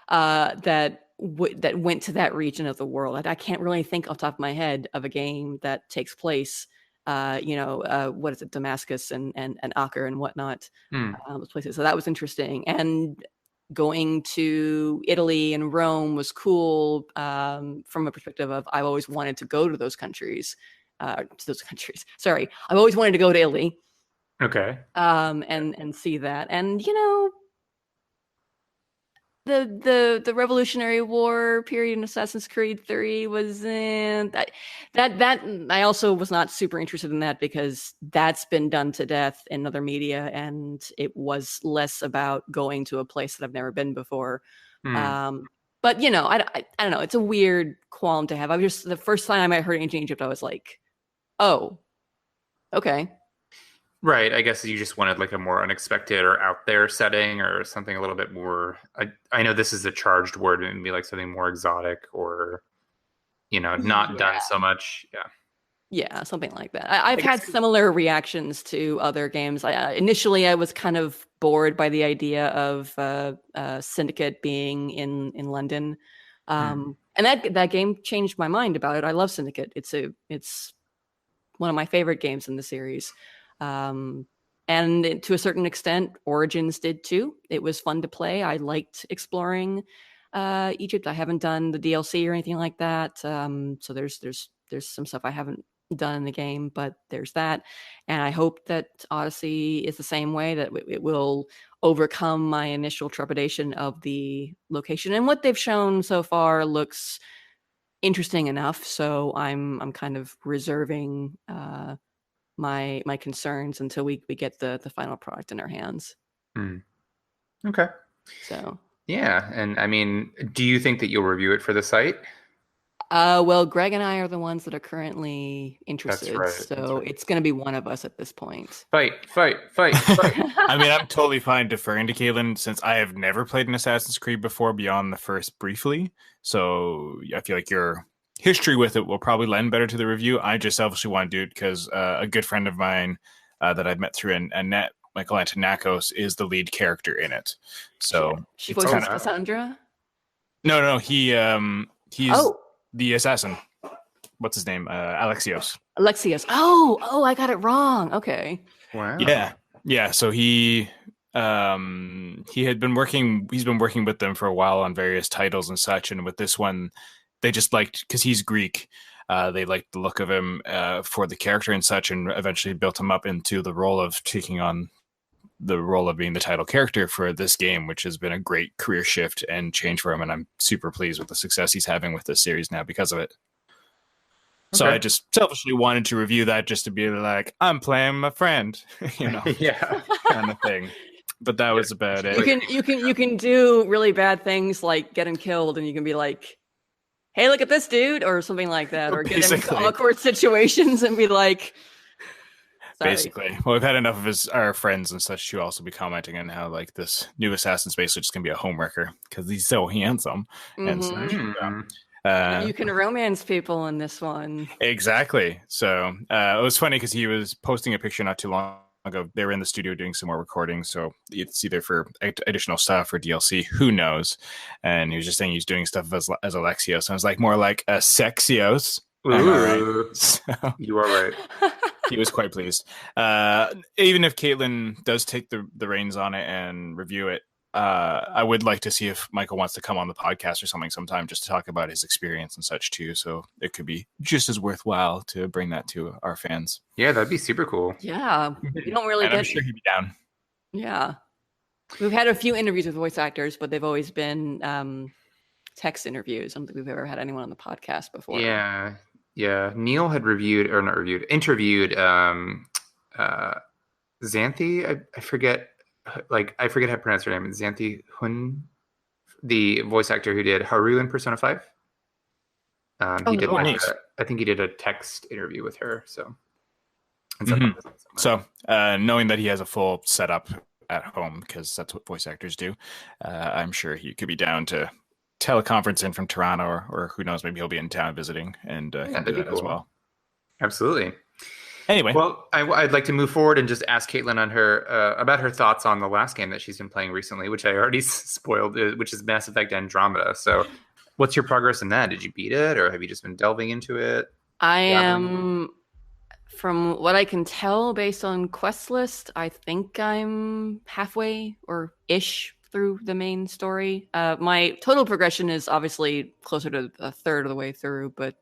that went to that region of the world. I can't really think off the top of my head of a game that takes place, what is it, Damascus and Acre and whatnot, those places. So that was interesting. And going to Italy and Rome was cool from a perspective of I've always wanted to go to those countries. Sorry, I've always wanted to go to Italy. Okay. And see that, and the Revolutionary War period in Assassin's Creed 3 was that I also was not super interested in that because that's been done to death in other media, and it was less about going to a place that I've never been before. But I don't know. It's a weird qualm to have. The first time I heard Ancient Egypt, I was like, oh, okay. Right. I guess you just wanted like a more unexpected or out there setting or something a little bit more. I know this is a charged word, and it'd be like something more exotic or, not done so much. Yeah. Yeah, something like that. I've had similar reactions to other games. Initially, I was kind of bored by the idea of Syndicate being in London, and that game changed my mind about it. I love Syndicate. It's one of my favorite games in the series. And to a certain extent, Origins did too. It was fun to play. I liked exploring Egypt. I haven't done the DLC or anything like that. So there's some stuff I haven't done in the game, but there's that. And I hope that Odyssey is the same way, that it will overcome my initial trepidation of the location. And what they've shown so far looks interesting enough. So I'm kind of reserving my concerns until we get the final product in our hands. Okay. So yeah, and I mean, do you think that you'll review it for the site? Well, Greg and I are the ones that are currently interested. That's right. It's going to be one of us at this point. Fight. I mean, I'm totally fine deferring to Caitlin since I have never played an Assassin's Creed before beyond the first briefly. So I feel like your history with it will probably lend better to the review. I just selfishly want to do it because a good friend of mine that I've met through Annette, Michael Antonakos, is the lead character in it. So she voices Cassandra? No, he's the assassin. What's his name? Alexios. Oh, I got it wrong. Okay. Wow. Yeah. So he's been working with them for a while on various titles and such. And with this one, they just liked, because he's Greek, they liked the look of him for the character and such, and eventually built him up into the role of taking on the role of being the title character for this game, which has been a great career shift and change for him. And I'm super pleased with the success he's having with this series now because of it. Okay. So I just selfishly wanted to review that just to be like, I'm playing my friend, yeah, kind of thing. But that was about it. You can do really bad things like get him killed, and you can be like, hey, look at this dude, or something like that, or get him into awkward situations and be like, sorry. Basically. Well, we've had enough of our friends and such to also be commenting on how like this new assassin's basically just gonna be a homewrecker because he's so handsome and such. You can romance people in this one. Exactly. So it was funny because he was posting a picture not too long ago. They were in the studio doing some more recording, so it's either for additional stuff or DLC, who knows. And he was just saying he's doing stuff as Alexios, and I was like, more like a Sexios. Right. So, you are right. He was quite pleased. Even if Caitlin does take the reins on it and review it, I would like to see if Michael wants to come on the podcast or something sometime just to talk about his experience and such too. So it could be just as worthwhile to bring that to our fans. Yeah, that'd be super cool. Yeah, you don't really I'm sure he'd be down. Yeah, we've had a few interviews with voice actors, but they've always been text interviews. I don't think we've ever had anyone on the podcast before. Yeah. Neil had interviewed Xanthi. I forget how to pronounce her name. Xanthi Hun, the voice actor who did Haru in Persona 5. He did nice. I think he did a text interview with her. So, knowing that he has a full setup at home, because that's what voice actors do, I'm sure he could be down to teleconference in from Toronto, or who knows, maybe he'll be in town visiting and Yeah, can that'd do be that as cool. well. Absolutely. Anyway, Well, I'd like to move forward and just ask Caitlin on her about her thoughts on the last game that she's been playing recently, which I already spoiled, which is Mass Effect Andromeda. So, what's your progress in that? Did you beat it, or have you just been delving into it? I Dabbling? am, from what I can tell based on quest list, I think I'm halfway or ish through the main story. My total progression is obviously closer to a third of the way through, but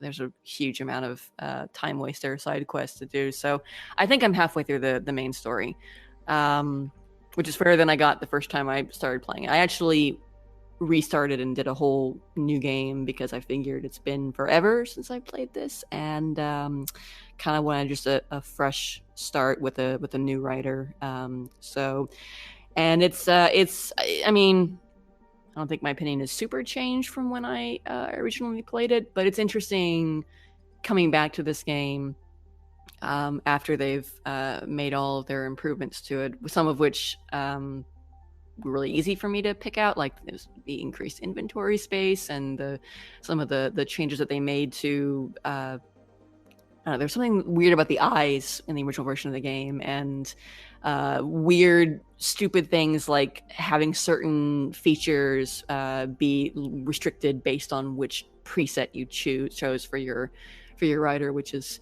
there's a huge amount of time waster side quests to do. So I think I'm halfway through the main story, which is further than I got the first time I started playing. I actually restarted and did a whole new game because I figured it's been forever since I played this, and kind of wanted just a fresh start with a new writer. So, and it's I mean, I don't think my opinion is super changed from when I originally played it, but it's interesting coming back to this game after they've made all of their improvements to it, some of which were really easy for me to pick out, like the increased inventory space and some of the changes that they made to I don't know, there's something weird about the eyes in the original version of the game, and weird, stupid things like having certain features be restricted based on which preset you chose for your rider, which is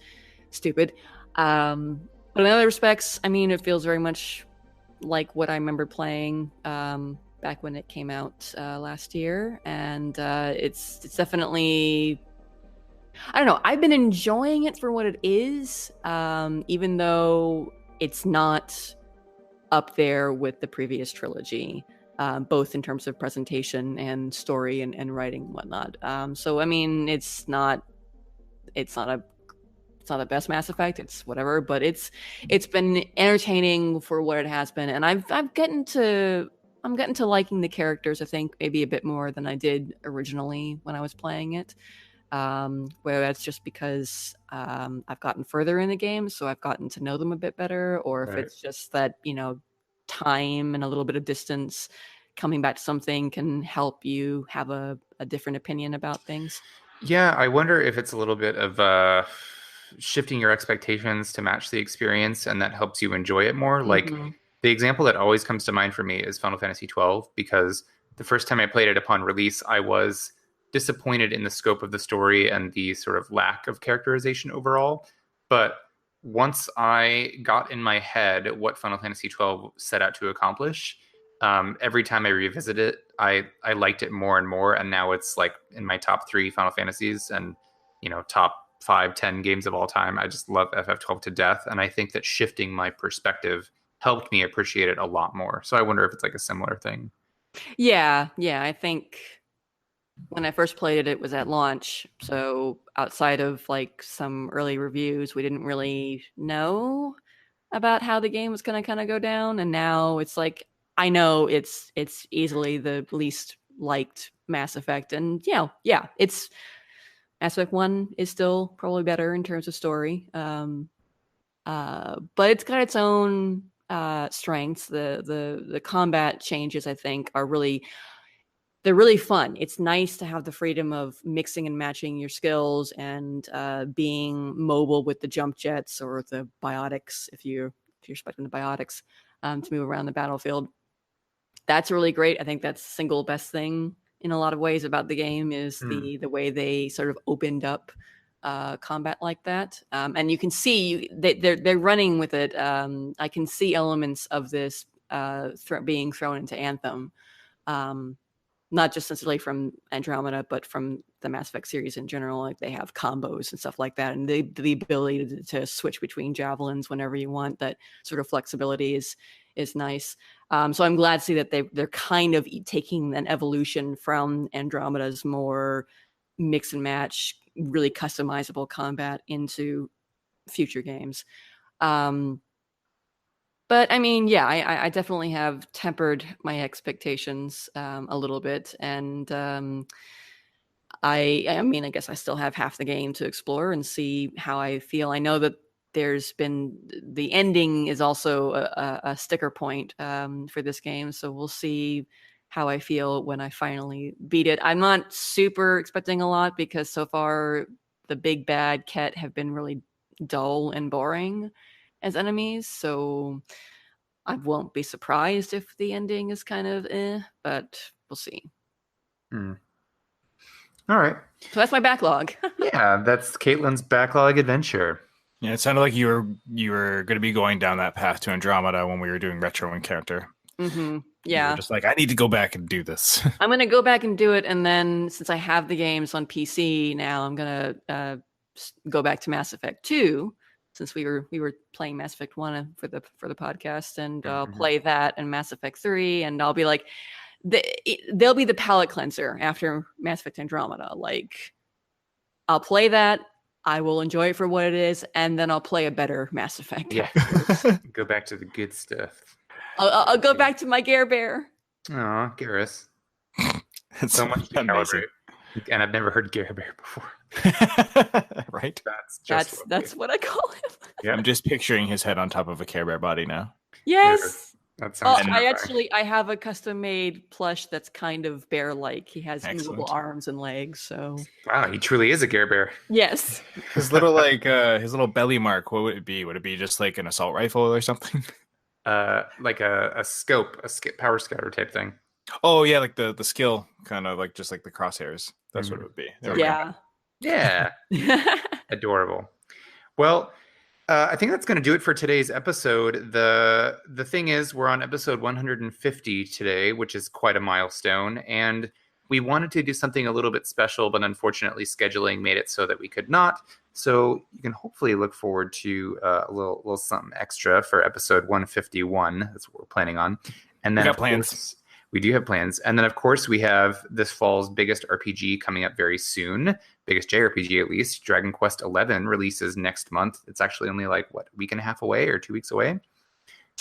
stupid. But in other respects, I mean, it feels very much like what I remember playing back when it came out last year, and it's definitely, I don't know. I've been enjoying it for what it is, even though it's not up there with the previous trilogy, both in terms of presentation and story and writing and whatnot. So I mean, it's not the best Mass Effect. It's whatever, but it's been entertaining for what it has been, and I'm getting to liking the characters. I think maybe a bit more than I did originally when I was playing it. Whether that's just because I've gotten further in the game, so I've gotten to know them a bit better, or if Right. it's just that, time and a little bit of distance coming back to something can help you have a different opinion about things. Yeah, I wonder if it's a little bit of shifting your expectations to match the experience, and that helps you enjoy it more. Like Mm-hmm. the example that always comes to mind for me is Final Fantasy XII, because the first time I played it upon release, I was disappointed in the scope of the story and the sort of lack of characterization overall. But once I got in my head what Final Fantasy XII set out to accomplish, every time I revisit it, I liked it more and more, and now it's like in my top three Final Fantasies, and top 5, 10 games of all time. I just love FF12 to death, and I think that shifting my perspective helped me appreciate it a lot more. So I wonder if it's like a similar thing. Yeah, I think when I first played it, it was at launch. So outside of like some early reviews, we didn't really know about how the game was going to kind of go down. And now it's like, I know it's easily the least liked Mass Effect. And yeah, it's Mass Effect 1 is still probably better in terms of story. But it's got its own strengths. The combat changes, I think, they're really fun. It's nice to have the freedom of mixing and matching your skills and being mobile with the jump jets or the biotics, if you're expecting the biotics to move around the battlefield. That's really great. I think that's the single best thing in a lot of ways about the game is the way they sort of opened up combat like that. And you can see they're running with it. I can see elements of this being thrown into Anthem. Not just necessarily from Andromeda, but from the Mass Effect series in general. Like they have combos and stuff like that, and the ability to switch between javelins whenever you want. That sort of flexibility is nice. So I'm glad to see that they're kind of taking an evolution from Andromeda's more mix and match, really customizable combat into future games. But I mean, yeah, I definitely have tempered my expectations a little bit, and I mean, I guess I still have half the game to explore and see how I feel. I know that there's been the ending is also a sticker point for this game, so we'll see how I feel when I finally beat it. I'm not super expecting a lot because so far the big bad Ket have been really dull and boring as enemies, so I won't be surprised if the ending is kind of but we'll see. All right. So that's my backlog. Yeah, that's Caitlin's backlog adventure. Yeah, it sounded like you were going to be going down that path to Andromeda when we were doing Retro Encounter. Mm-hmm. You Yeah. were just like, I need to go back and do this. I'm going to go back and do it. And then since I have the games on PC now, I'm going to go back to Mass Effect 2 since we were playing Mass Effect 1 for the podcast, and I'll play that and Mass Effect 3, and I'll be like, they'll be the palate cleanser after Mass Effect Andromeda. Like, I'll play that, I will enjoy it for what it is, and then I'll play a better Mass Effect. Yeah. Go back to the good stuff. I'll go back to my Gare Bear. Aw, Garrus. It's So much to amazing. celebrate. And I've never heard Gare Bear before. Right? That's what I call him. Yeah. I'm just picturing his head on top of a Care Bear body now. Yes. That Oh, sounds I have a custom made plush that's kind of bear-like. He has movable Excellent. arms and legs. So Wow, he truly is a Gare Bear. yes. His little his little belly mark, what would it be? Would it be just like an assault rifle or something? Like a scope, power scouter type thing. Oh yeah, like the skill, kind of like just like the crosshairs. That's what it would be. There we go. Yeah. Yeah. Adorable. Well, I think that's going to do it for today's episode. The thing is, we're on episode 150 today, which is quite a milestone, and we wanted to do something a little bit special, but unfortunately scheduling made it so that we could not. So you can hopefully look forward to a little something extra for episode 151. That's what we're planning on. And then We got of plans. course, we do have plans. And then, of course, we have this fall's biggest RPG coming up very soon. Biggest JRPG, at least. Dragon Quest XI releases next month. It's actually only like, a week and a half away or 2 weeks away?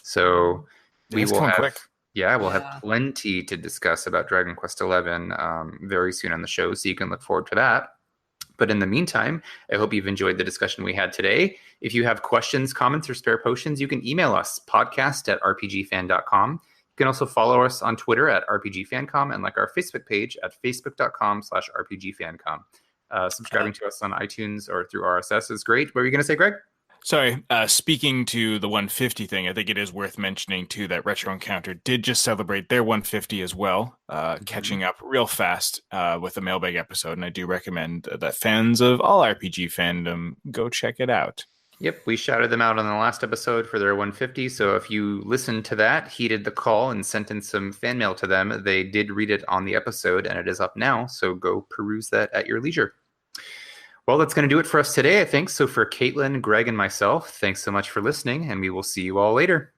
So we It's will coming have... quick. Yeah, we'll Yeah. have plenty to discuss about Dragon Quest XI very soon on the show, so you can look forward to that. But in the meantime, I hope you've enjoyed the discussion we had today. If you have questions, comments, or spare potions, you can email us, podcast@rpgfan.com. You can also follow us on Twitter at rpgfancom and like our Facebook page at facebook.com/rpgfancom. Subscribing to us on iTunes or through RSS is great. What were you going to say, Greg? Sorry, speaking to the 150 thing, I think it is worth mentioning too that Retro Encounter did just celebrate their 150 as well, catching up real fast with the mailbag episode, and I do recommend that fans of all RPG fandom go check it out. Yep, we shouted them out on the last episode for their 150, so if you listened to that, heeded the call, and sent in some fan mail to them, they did read it on the episode, and it is up now, so go peruse that at your leisure. Well, that's going to do it for us today, I think. So for Caitlin, Greg, and myself, thanks so much for listening, and we will see you all later.